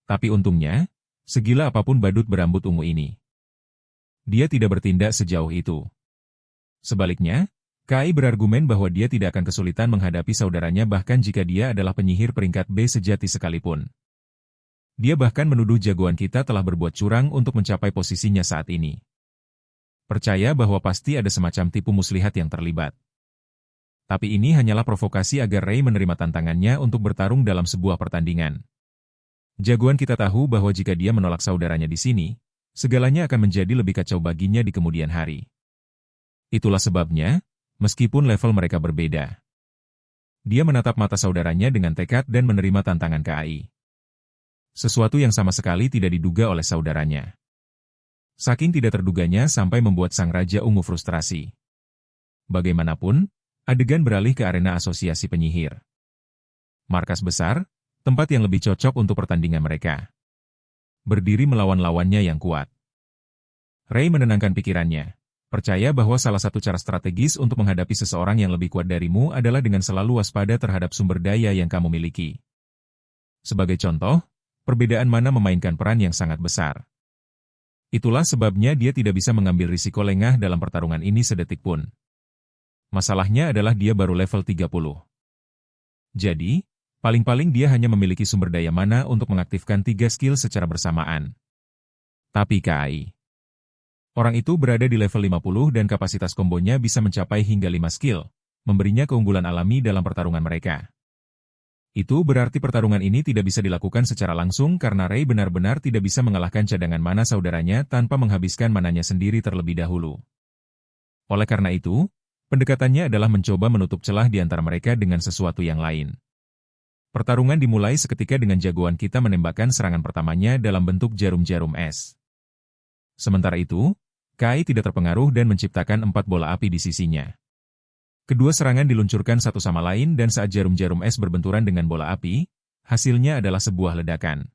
Tapi untungnya, segila apapun badut berambut ungu ini, dia tidak bertindak sejauh itu. Sebaliknya, KAI berargumen bahwa dia tidak akan kesulitan menghadapi saudaranya bahkan jika dia adalah penyihir peringkat B sejati sekalipun. Dia bahkan menuduh jagoan kita telah berbuat curang untuk mencapai posisinya saat ini. Percaya bahwa pasti ada semacam tipu muslihat yang terlibat. Tapi ini hanyalah provokasi agar Rei menerima tantangannya untuk bertarung dalam sebuah pertandingan. Jagoan kita tahu bahwa jika dia menolak saudaranya di sini, segalanya akan menjadi lebih kacau baginya di kemudian hari. Itulah sebabnya, meskipun level mereka berbeda, dia menatap mata saudaranya dengan tekad dan menerima tantangan KAI. Sesuatu yang sama sekali tidak diduga oleh saudaranya. Saking tidak terduganya sampai membuat Sang Raja Ungu frustrasi. Bagaimanapun, adegan beralih ke arena asosiasi penyihir. Markas besar, tempat yang lebih cocok untuk pertandingan mereka. Berdiri melawan lawannya yang kuat. Rei menenangkan pikirannya, percaya bahwa salah satu cara strategis untuk menghadapi seseorang yang lebih kuat darimu adalah dengan selalu waspada terhadap sumber daya yang kamu miliki. Sebagai contoh, perbedaan mana memainkan peran yang sangat besar. Itulah sebabnya dia tidak bisa mengambil risiko lengah dalam pertarungan ini sedetik pun. Masalahnya adalah dia baru level 30. Jadi, paling-paling dia hanya memiliki sumber daya mana untuk mengaktifkan 3 skill secara bersamaan. Tapi KAI, orang itu berada di level 50 dan kapasitas kombonya bisa mencapai hingga 5 skill, memberinya keunggulan alami dalam pertarungan mereka. Itu berarti pertarungan ini tidak bisa dilakukan secara langsung karena Rei benar-benar tidak bisa mengalahkan cadangan mana saudaranya tanpa menghabiskan mananya sendiri terlebih dahulu. Oleh karena itu, pendekatannya adalah mencoba menutup celah di antara mereka dengan sesuatu yang lain. Pertarungan dimulai seketika dengan jagoan kita menembakkan serangan pertamanya dalam bentuk jarum-jarum es. Sementara itu, KAI tidak terpengaruh dan menciptakan 4 bola api di sisinya. Kedua serangan diluncurkan satu sama lain dan saat jarum-jarum es berbenturan dengan bola api, hasilnya adalah sebuah ledakan.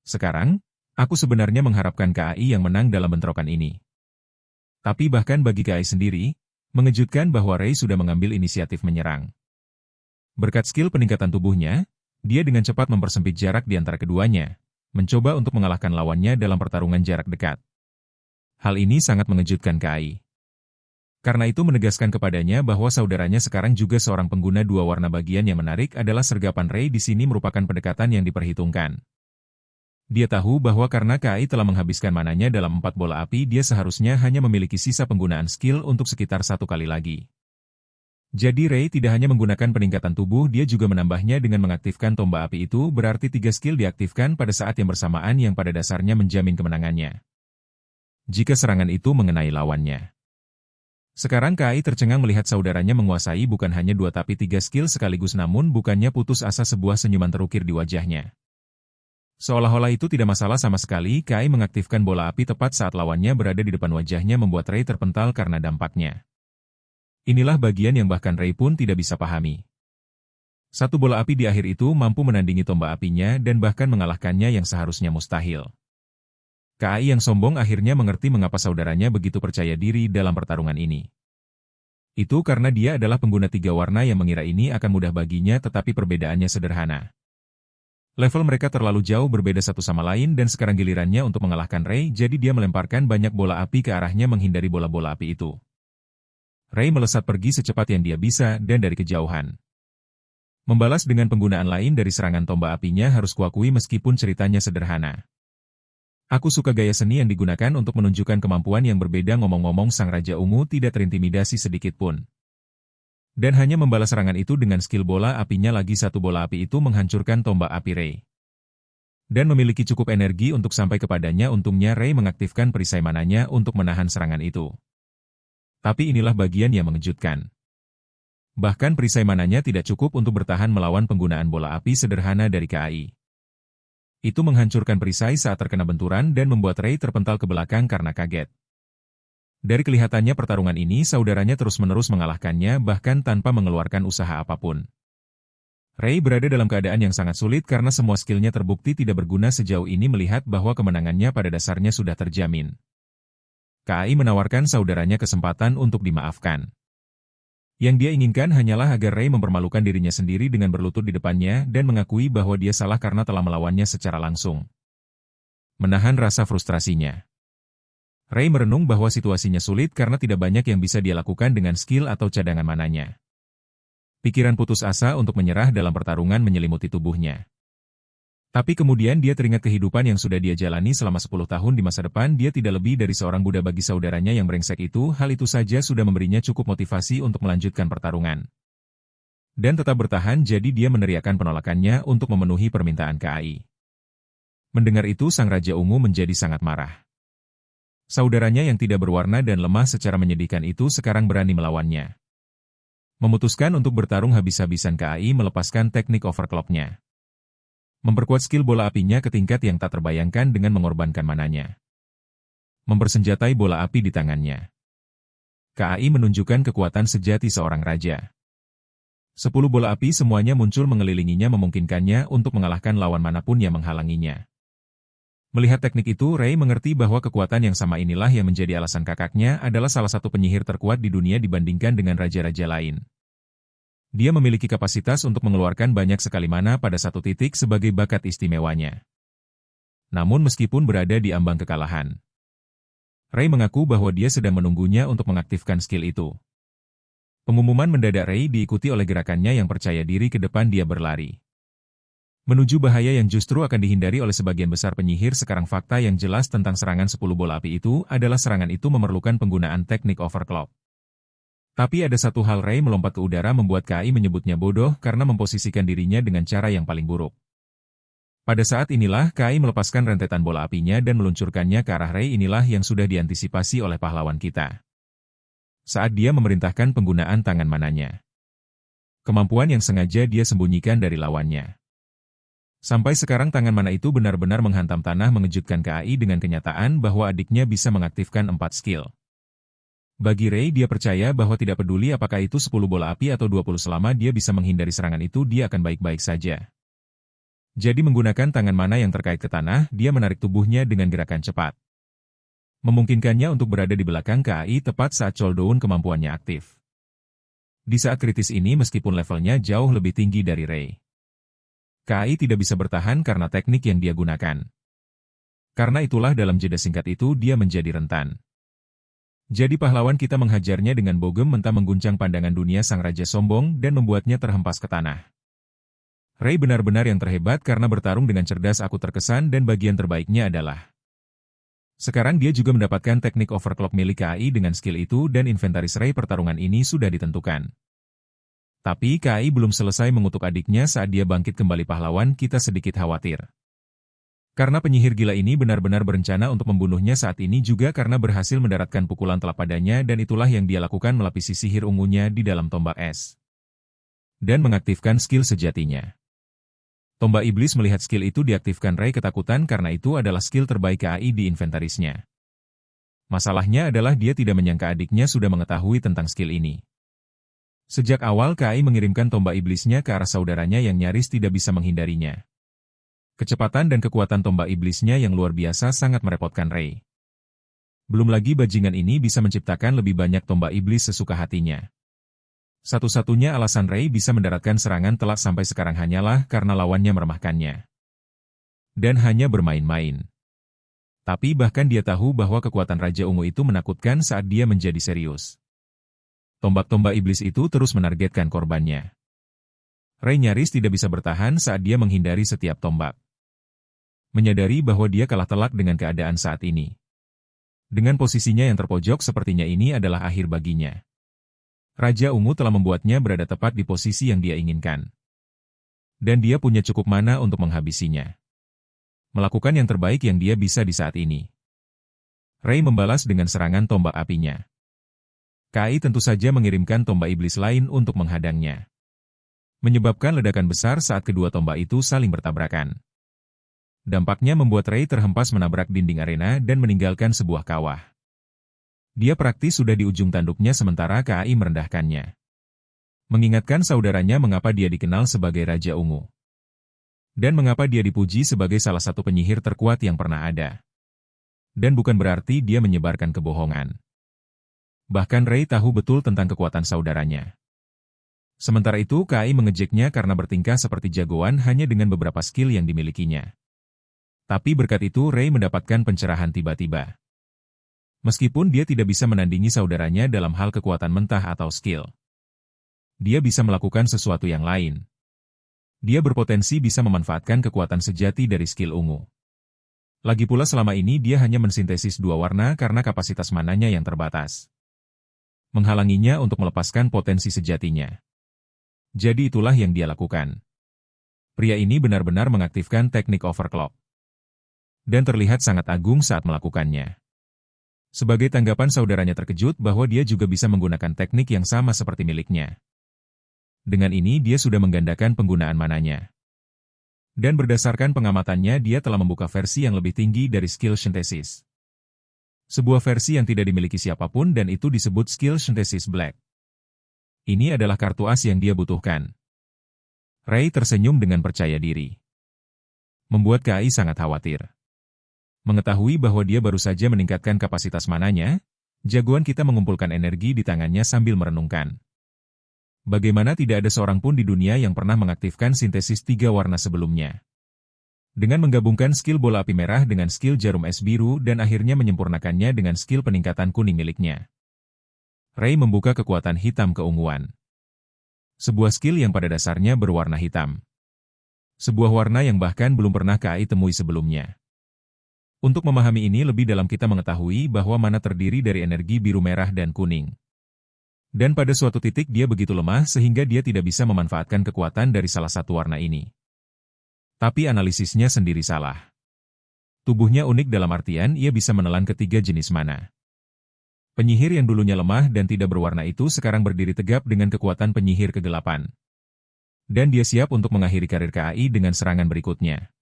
Sekarang, aku sebenarnya mengharapkan KAI yang menang dalam bentrokan ini. Tapi bahkan bagi KAI sendiri, mengejutkan bahwa Rei sudah mengambil inisiatif menyerang. Berkat skill peningkatan tubuhnya, dia dengan cepat mempersempit jarak di antara keduanya, mencoba untuk mengalahkan lawannya dalam pertarungan jarak dekat. Hal ini sangat mengejutkan KAI. Karena itu menegaskan kepadanya bahwa saudaranya sekarang juga seorang pengguna dua warna. Bagian yang menarik adalah sergapan Rei di sini merupakan pendekatan yang diperhitungkan. Dia tahu bahwa karena KAI telah menghabiskan mananya dalam 4 bola api, dia seharusnya hanya memiliki sisa penggunaan skill untuk sekitar 1 kali lagi. Jadi Rei tidak hanya menggunakan peningkatan tubuh, dia juga menambahnya dengan mengaktifkan tombak api itu, berarti 3 skill diaktifkan pada saat yang bersamaan yang pada dasarnya menjamin kemenangannya. Jika serangan itu mengenai lawannya. Sekarang KAI tercengang melihat saudaranya menguasai bukan hanya 2 tapi 3 skill sekaligus, namun bukannya putus asa, sebuah senyuman terukir di wajahnya. Seolah-olah itu tidak masalah sama sekali, KAI mengaktifkan bola api tepat saat lawannya berada di depan wajahnya, membuat Ray terpental karena dampaknya. Inilah bagian yang bahkan Ray pun tidak bisa pahami. Satu bola api di akhir itu mampu menandingi tombak apinya dan bahkan mengalahkannya yang seharusnya mustahil. KAI yang sombong akhirnya mengerti mengapa saudaranya begitu percaya diri dalam pertarungan ini. Itu karena dia adalah pengguna 3 warna yang mengira ini akan mudah baginya, tetapi perbedaannya sederhana. Level mereka terlalu jauh berbeda satu sama lain dan sekarang gilirannya untuk mengalahkan Ray, jadi dia melemparkan banyak bola api ke arahnya menghindari bola-bola api itu. Ray melesat pergi secepat yang dia bisa dan dari kejauhan. Membalas dengan penggunaan lain dari serangan tombak apinya harus kuakui meskipun ceritanya sederhana. Aku suka gaya seni yang digunakan untuk menunjukkan kemampuan yang berbeda. Ngomong-ngomong, sang Raja Ungu tidak terintimidasi sedikit pun. Dan hanya membalas serangan itu dengan skill bola apinya lagi. Satu bola api itu menghancurkan tombak api Ray. Dan memiliki cukup energi untuk sampai kepadanya. Untungnya Ray mengaktifkan perisai mananya untuk menahan serangan itu. Tapi inilah bagian yang mengejutkan. Bahkan perisai mananya tidak cukup untuk bertahan melawan penggunaan bola api sederhana dari KAI. Itu menghancurkan perisai saat terkena benturan dan membuat Ray terpental ke belakang karena kaget. Dari kelihatannya pertarungan ini saudaranya terus-menerus mengalahkannya bahkan tanpa mengeluarkan usaha apapun. Ray berada dalam keadaan yang sangat sulit karena semua skillnya terbukti tidak berguna sejauh ini, melihat bahwa kemenangannya pada dasarnya sudah terjamin. KAI menawarkan saudaranya kesempatan untuk dimaafkan. Yang dia inginkan hanyalah agar Ray mempermalukan dirinya sendiri dengan berlutut di depannya dan mengakui bahwa dia salah karena telah melawannya secara langsung. Menahan rasa frustrasinya. Ray merenung bahwa situasinya sulit karena tidak banyak yang bisa dia lakukan dengan skill atau cadangan mananya. Pikiran putus asa untuk menyerah dalam pertarungan menyelimuti tubuhnya. Tapi kemudian dia teringat kehidupan yang sudah dia jalani selama 10 tahun di masa depan. Dia tidak lebih dari seorang budak bagi saudaranya yang brengsek itu. Hal itu saja sudah memberinya cukup motivasi untuk melanjutkan pertarungan. Dan tetap bertahan, jadi dia meneriakkan penolakannya untuk memenuhi permintaan KAI. Mendengar itu sang Raja Ungu menjadi sangat marah. Saudaranya yang tidak berwarna dan lemah secara menyedihkan itu sekarang berani melawannya. Memutuskan untuk bertarung habis-habisan, KAI melepaskan teknik overclock-nya. Memperkuat skill bola apinya ke tingkat yang tak terbayangkan dengan mengorbankan mananya. Mempersenjatai bola api di tangannya. KAI menunjukkan kekuatan sejati seorang raja. 10 bola api semuanya muncul mengelilinginya, memungkinkannya untuk mengalahkan lawan manapun yang menghalanginya. Melihat teknik itu, Ray mengerti bahwa kekuatan yang sama inilah yang menjadi alasan kakaknya adalah salah satu penyihir terkuat di dunia dibandingkan dengan raja-raja lain. Dia memiliki kapasitas untuk mengeluarkan banyak sekali mana pada satu titik sebagai bakat istimewanya. Namun meskipun berada di ambang kekalahan, Ray mengaku bahwa dia sedang menunggunya untuk mengaktifkan skill itu. Pengumuman mendadak Ray diikuti oleh gerakannya yang percaya diri. Ke depan dia berlari menuju bahaya yang justru akan dihindari oleh sebagian besar penyihir. Sekarang fakta yang jelas tentang serangan 10 bola api itu adalah serangan itu memerlukan penggunaan teknik overclock. Tapi ada satu hal, Ray melompat ke udara membuat KAI menyebutnya bodoh karena memposisikan dirinya dengan cara yang paling buruk. Pada saat inilah KAI melepaskan rentetan bola apinya dan meluncurkannya ke arah Ray. Inilah yang sudah diantisipasi oleh pahlawan kita. Saat dia memerintahkan penggunaan tangan mananya. Kemampuan yang sengaja dia sembunyikan dari lawannya. Sampai sekarang tangan mana itu benar-benar menghantam tanah, mengejutkan KAI dengan kenyataan bahwa adiknya bisa mengaktifkan 4 skill. Bagi Ray, dia percaya bahwa tidak peduli apakah itu 10 bola api atau 20, selama dia bisa menghindari serangan itu dia akan baik-baik saja. Jadi menggunakan tangan mana yang terkait ke tanah, dia menarik tubuhnya dengan gerakan cepat. Memungkinkannya untuk berada di belakang KAI tepat saat cooldown kemampuannya aktif. Di saat kritis ini meskipun levelnya jauh lebih tinggi dari Ray, KAI tidak bisa bertahan karena teknik yang dia gunakan. Karena itulah dalam jeda singkat itu dia menjadi rentan. Jadi pahlawan kita menghajarnya dengan bogem mentah, mengguncang pandangan dunia sang raja sombong dan membuatnya terhempas ke tanah. Ray benar-benar yang terhebat karena bertarung dengan cerdas. Aku terkesan dan bagian terbaiknya adalah sekarang dia juga mendapatkan teknik overclock milik KAI. Dengan skill itu dan inventaris Ray, pertarungan ini sudah ditentukan. Tapi KAI belum selesai mengutuk adiknya. Saat dia bangkit kembali pahlawan kita sedikit khawatir. Karena penyihir gila ini benar-benar berencana untuk membunuhnya saat ini juga karena berhasil mendaratkan pukulan telak padanya dan itulah yang dia lakukan melapisi sihir ungunya di dalam tombak es. Dan mengaktifkan skill sejatinya. Tombak iblis melihat skill itu diaktifkan Ray ketakutan karena itu adalah skill terbaik KAI di inventarisnya. Masalahnya adalah dia tidak menyangka adiknya sudah mengetahui tentang skill ini. Sejak awal KAI mengirimkan tombak iblisnya ke arah saudaranya yang nyaris tidak bisa menghindarinya. Kecepatan dan kekuatan tombak iblisnya yang luar biasa sangat merepotkan Ray. Belum lagi bajingan ini bisa menciptakan lebih banyak tombak iblis sesuka hatinya. Satu-satunya alasan Ray bisa mendaratkan serangan telak sampai sekarang hanyalah karena lawannya meremahkannya. Dan hanya bermain-main. Tapi bahkan dia tahu bahwa kekuatan Raja Ungu itu menakutkan saat dia menjadi serius. Tombak-tombak iblis itu terus menargetkan korbannya. Ray nyaris tidak bisa bertahan saat dia menghindari setiap tombak. Menyadari bahwa dia kalah telak dengan keadaan saat ini. Dengan posisinya yang terpojok sepertinya ini adalah akhir baginya. Raja Ungu telah membuatnya berada tepat di posisi yang dia inginkan. Dan dia punya cukup mana untuk menghabisinya. Melakukan yang terbaik yang dia bisa di saat ini. Ray membalas dengan serangan tombak apinya. KAI tentu saja mengirimkan tombak iblis lain untuk menghadangnya. Menyebabkan ledakan besar saat kedua tombak itu saling bertabrakan. Dampaknya membuat Ray terhempas menabrak dinding arena dan meninggalkan sebuah kawah. Dia praktis sudah di ujung tanduknya sementara KAI merendahkannya. Mengingatkan saudaranya mengapa dia dikenal sebagai Raja Ungu. Dan mengapa dia dipuji sebagai salah satu penyihir terkuat yang pernah ada. Dan bukan berarti dia menyebarkan kebohongan. Bahkan Ray tahu betul tentang kekuatan saudaranya. Sementara itu KAI mengejeknya karena bertingkah seperti jagoan hanya dengan beberapa skill yang dimilikinya. Tapi berkat itu Ray mendapatkan pencerahan tiba-tiba. Meskipun dia tidak bisa menandingi saudaranya dalam hal kekuatan mentah atau skill. Dia bisa melakukan sesuatu yang lain. Dia berpotensi bisa memanfaatkan kekuatan sejati dari skill ungu. Lagi pula selama ini dia hanya mensintesis dua warna karena kapasitas mananya yang terbatas. Menghalanginya untuk melepaskan potensi sejatinya. Jadi itulah yang dia lakukan. Pria ini benar-benar mengaktifkan teknik overclock. Dan terlihat sangat agung saat melakukannya. Sebagai tanggapan saudaranya terkejut bahwa dia juga bisa menggunakan teknik yang sama seperti miliknya. Dengan ini dia sudah menggandakan penggunaan mananya. Dan berdasarkan pengamatannya dia telah membuka versi yang lebih tinggi dari skill synthesis. Sebuah versi yang tidak dimiliki siapapun dan itu disebut skill synthesis black. Ini adalah kartu as yang dia butuhkan. Ray tersenyum dengan percaya diri. Membuat KAI sangat khawatir. Mengetahui bahwa dia baru saja meningkatkan kapasitas mananya, jagoan kita mengumpulkan energi di tangannya sambil merenungkan. Bagaimana tidak ada seorang pun di dunia yang pernah mengaktifkan sintesis 3 warna sebelumnya. Dengan menggabungkan skill bola api merah dengan skill jarum es biru dan akhirnya menyempurnakannya dengan skill peningkatan kuning miliknya. Ray membuka kekuatan hitam keunguan. Sebuah skill yang pada dasarnya berwarna hitam. Sebuah warna yang bahkan belum pernah KAI temui sebelumnya. Untuk memahami ini lebih dalam kita mengetahui bahwa mana terdiri dari energi biru merah dan kuning. Dan pada suatu titik dia begitu lemah sehingga dia tidak bisa memanfaatkan kekuatan dari salah satu warna ini. Tapi analisisnya sendiri salah. Tubuhnya unik dalam artian ia bisa menelan ketiga jenis mana. Penyihir yang dulunya lemah dan tidak berwarna itu sekarang berdiri tegap dengan kekuatan penyihir kegelapan. Dan dia siap untuk mengakhiri karir KAI dengan serangan berikutnya.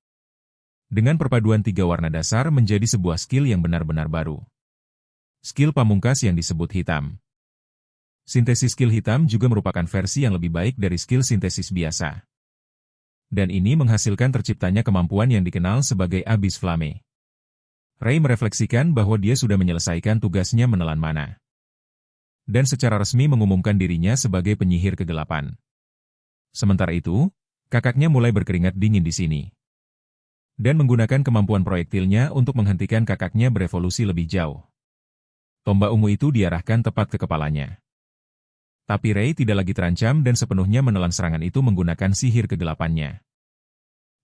Dengan perpaduan 3 warna dasar menjadi sebuah skill yang benar-benar baru. Skill pamungkas yang disebut hitam. Sintesis skill hitam juga merupakan versi yang lebih baik dari skill sintesis biasa. Dan ini menghasilkan terciptanya kemampuan yang dikenal sebagai Abyss Flame. Ray merefleksikan bahwa dia sudah menyelesaikan tugasnya menelan mana. Dan secara resmi mengumumkan dirinya sebagai penyihir kegelapan. Sementara itu, kakaknya mulai berkeringat dingin di sini. Dan menggunakan kemampuan proyektilnya untuk menghentikan kakaknya berevolusi lebih jauh. Tombak ungu itu diarahkan tepat ke kepalanya. Tapi Ray tidak lagi terancam dan sepenuhnya menelan serangan itu menggunakan sihir kegelapannya.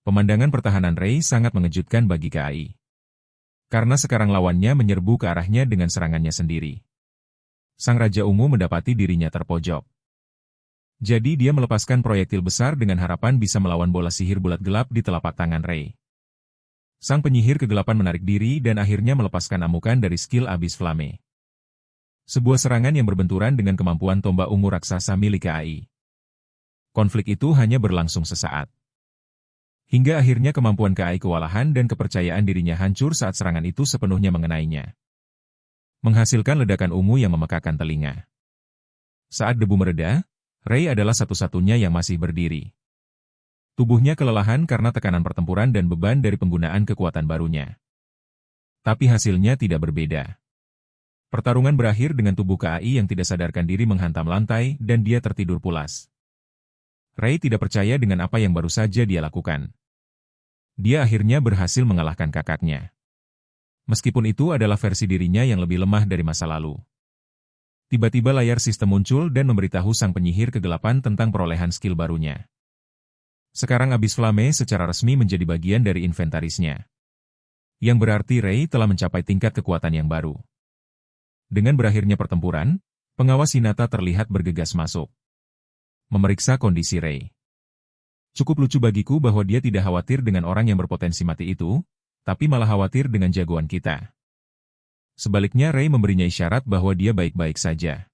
Pemandangan pertahanan Ray sangat mengejutkan bagi KAI. Karena sekarang lawannya menyerbu ke arahnya dengan serangannya sendiri. Sang Raja Ungu mendapati dirinya terpojok. Jadi dia melepaskan proyektil besar dengan harapan bisa melawan bola sihir bulat gelap di telapak tangan Ray. Sang penyihir kegelapan menarik diri dan akhirnya melepaskan amukan dari skill Abyss Flame. Sebuah serangan yang berbenturan dengan kemampuan tombak ungu raksasa milik KAI. Konflik itu hanya berlangsung sesaat. Hingga akhirnya kemampuan KAI kewalahan dan kepercayaan dirinya hancur saat serangan itu sepenuhnya mengenainya. Menghasilkan ledakan ungu yang memekakan telinga. Saat debu mereda, Ray adalah satu-satunya yang masih berdiri. Tubuhnya kelelahan karena tekanan pertempuran dan beban dari penggunaan kekuatan barunya. Tapi hasilnya tidak berbeda. Pertarungan berakhir dengan tubuh KAI yang tidak sadarkan diri menghantam lantai dan dia tertidur pulas. Ray tidak percaya dengan apa yang baru saja dia lakukan. Dia akhirnya berhasil mengalahkan kakaknya. Meskipun itu adalah versi dirinya yang lebih lemah dari masa lalu. Tiba-tiba layar sistem muncul dan memberitahu sang penyihir kegelapan tentang perolehan skill barunya. Sekarang Abyss Flame secara resmi menjadi bagian dari inventarisnya. Yang berarti Ray telah mencapai tingkat kekuatan yang baru. Dengan berakhirnya pertempuran, pengawas Hinata terlihat bergegas masuk. Memeriksa kondisi Ray. Cukup lucu bagiku bahwa dia tidak khawatir dengan orang yang berpotensi mati itu, tapi malah khawatir dengan jagoan kita. Sebaliknya Ray memberinya isyarat bahwa dia baik-baik saja.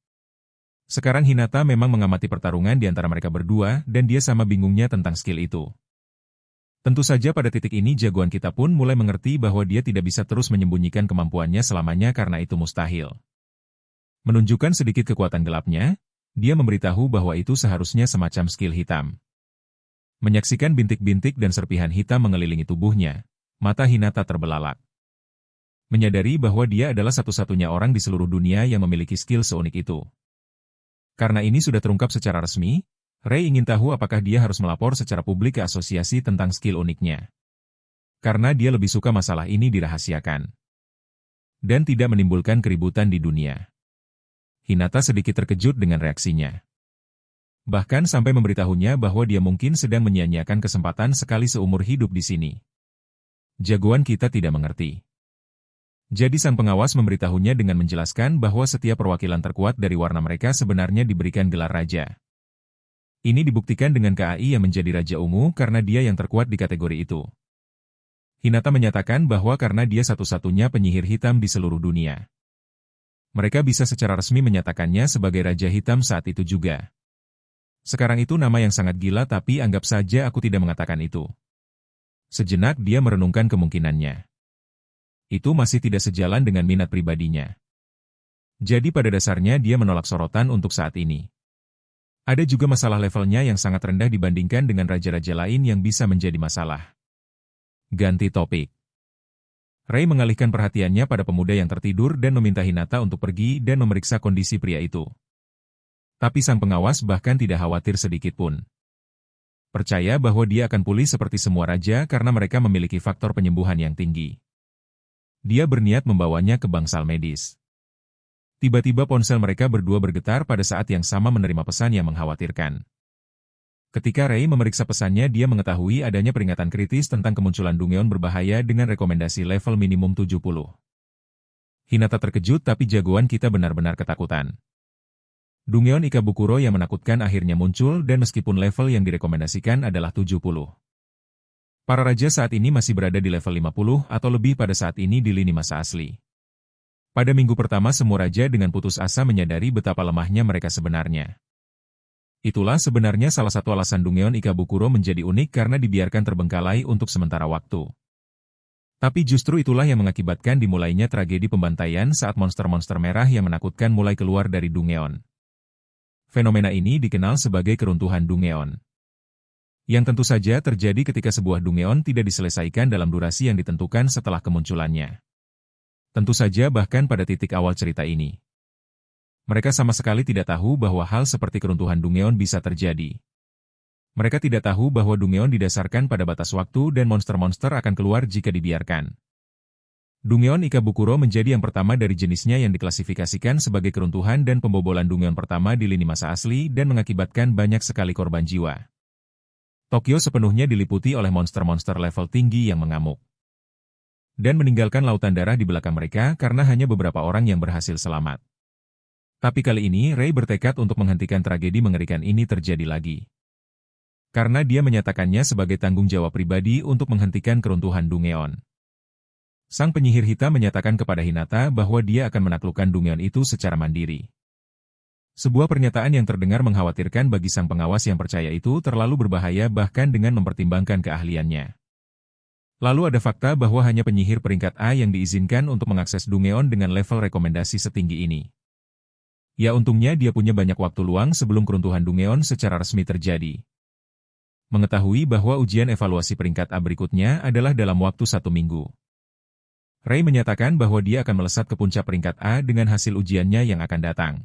Sekarang Hinata memang mengamati pertarungan di antara mereka berdua dan dia sama bingungnya tentang skill itu. Tentu saja pada titik ini jagoan kita pun mulai mengerti bahwa dia tidak bisa terus menyembunyikan kemampuannya selamanya karena itu mustahil. Menunjukkan sedikit kekuatan gelapnya, dia memberitahu bahwa itu seharusnya semacam skill hitam. Menyaksikan bintik-bintik dan serpihan hitam mengelilingi tubuhnya, mata Hinata terbelalak. Menyadari bahwa dia adalah satu-satunya orang di seluruh dunia yang memiliki skill seunik itu. Karena ini sudah terungkap secara resmi, Ray ingin tahu apakah dia harus melapor secara publik ke asosiasi tentang skill uniknya. Karena dia lebih suka masalah ini dirahasiakan. Dan tidak menimbulkan keributan di dunia. Hinata sedikit terkejut dengan reaksinya. Bahkan sampai memberitahunya bahwa dia mungkin sedang menyia-nyiakan kesempatan sekali seumur hidup di sini. Jagoan kita tidak mengerti. Jadi sang pengawas memberitahunya dengan menjelaskan bahwa setiap perwakilan terkuat dari warna mereka sebenarnya diberikan gelar raja. Ini dibuktikan dengan KAI yang menjadi Raja Ungu karena dia yang terkuat di kategori itu. Hinata menyatakan bahwa karena dia satu-satunya penyihir hitam di seluruh dunia. Mereka bisa secara resmi menyatakannya sebagai Raja Hitam saat itu juga. Sekarang itu nama yang sangat gila tapi anggap saja aku tidak mengatakan itu. Sejenak dia merenungkan kemungkinannya. Itu masih tidak sejalan dengan minat pribadinya. Jadi pada dasarnya dia menolak sorotan untuk saat ini. Ada juga masalah levelnya yang sangat rendah dibandingkan dengan raja-raja lain yang bisa menjadi masalah. Ganti topik. Ray mengalihkan perhatiannya pada pemuda yang tertidur dan meminta Hinata untuk pergi dan memeriksa kondisi pria itu. Tapi sang pengawas bahkan tidak khawatir sedikit pun. Percaya bahwa dia akan pulih seperti semua raja karena mereka memiliki faktor penyembuhan yang tinggi. Dia berniat membawanya ke bangsal medis. Tiba-tiba ponsel mereka berdua bergetar pada saat yang sama menerima pesan yang mengkhawatirkan. Ketika Ray memeriksa pesannya, dia mengetahui adanya peringatan kritis tentang kemunculan Dungeon berbahaya dengan rekomendasi level minimum 70. Hinata terkejut tapi jagoan kita benar-benar ketakutan. Dungeon Ikabukuro yang menakutkan akhirnya muncul dan meskipun level yang direkomendasikan adalah 70. Para raja saat ini masih berada di level 50 atau lebih pada saat ini di lini masa asli. Pada minggu pertama semua raja dengan putus asa menyadari betapa lemahnya mereka sebenarnya. Itulah sebenarnya salah satu alasan Dungeon Ikabukuro menjadi unik karena dibiarkan terbengkalai untuk sementara waktu. Tapi justru itulah yang mengakibatkan dimulainya tragedi pembantaian saat monster-monster merah yang menakutkan mulai keluar dari Dungeon. Fenomena ini dikenal sebagai keruntuhan Dungeon. Yang tentu saja terjadi ketika sebuah Dungeon tidak diselesaikan dalam durasi yang ditentukan setelah kemunculannya. Tentu saja bahkan pada titik awal cerita ini. Mereka sama sekali tidak tahu bahwa hal seperti keruntuhan Dungeon bisa terjadi. Mereka tidak tahu bahwa Dungeon didasarkan pada batas waktu dan monster-monster akan keluar jika dibiarkan. Dungeon Ikabukuro menjadi yang pertama dari jenisnya yang diklasifikasikan sebagai keruntuhan dan pembobolan Dungeon pertama di lini masa asli dan mengakibatkan banyak sekali korban jiwa. Tokyo sepenuhnya diliputi oleh monster-monster level tinggi yang mengamuk. Dan meninggalkan lautan darah di belakang mereka karena hanya beberapa orang yang berhasil selamat. Tapi kali ini Ray bertekad untuk menghentikan tragedi mengerikan ini terjadi lagi. Karena dia menyatakannya sebagai tanggung jawab pribadi untuk menghentikan keruntuhan Dungeon. Sang penyihir hitam menyatakan kepada Hinata bahwa dia akan menaklukkan Dungeon itu secara mandiri. Sebuah pernyataan yang terdengar mengkhawatirkan bagi sang pengawas yang percaya itu terlalu berbahaya bahkan dengan mempertimbangkan keahliannya. Lalu ada fakta bahwa hanya penyihir peringkat A yang diizinkan untuk mengakses Dungeon dengan level rekomendasi setinggi ini. Ya untungnya dia punya banyak waktu luang sebelum keruntuhan Dungeon secara resmi terjadi. Mengetahui bahwa ujian evaluasi peringkat A berikutnya adalah dalam waktu 1 minggu. Ray menyatakan bahwa dia akan melesat ke puncak peringkat A dengan hasil ujiannya yang akan datang.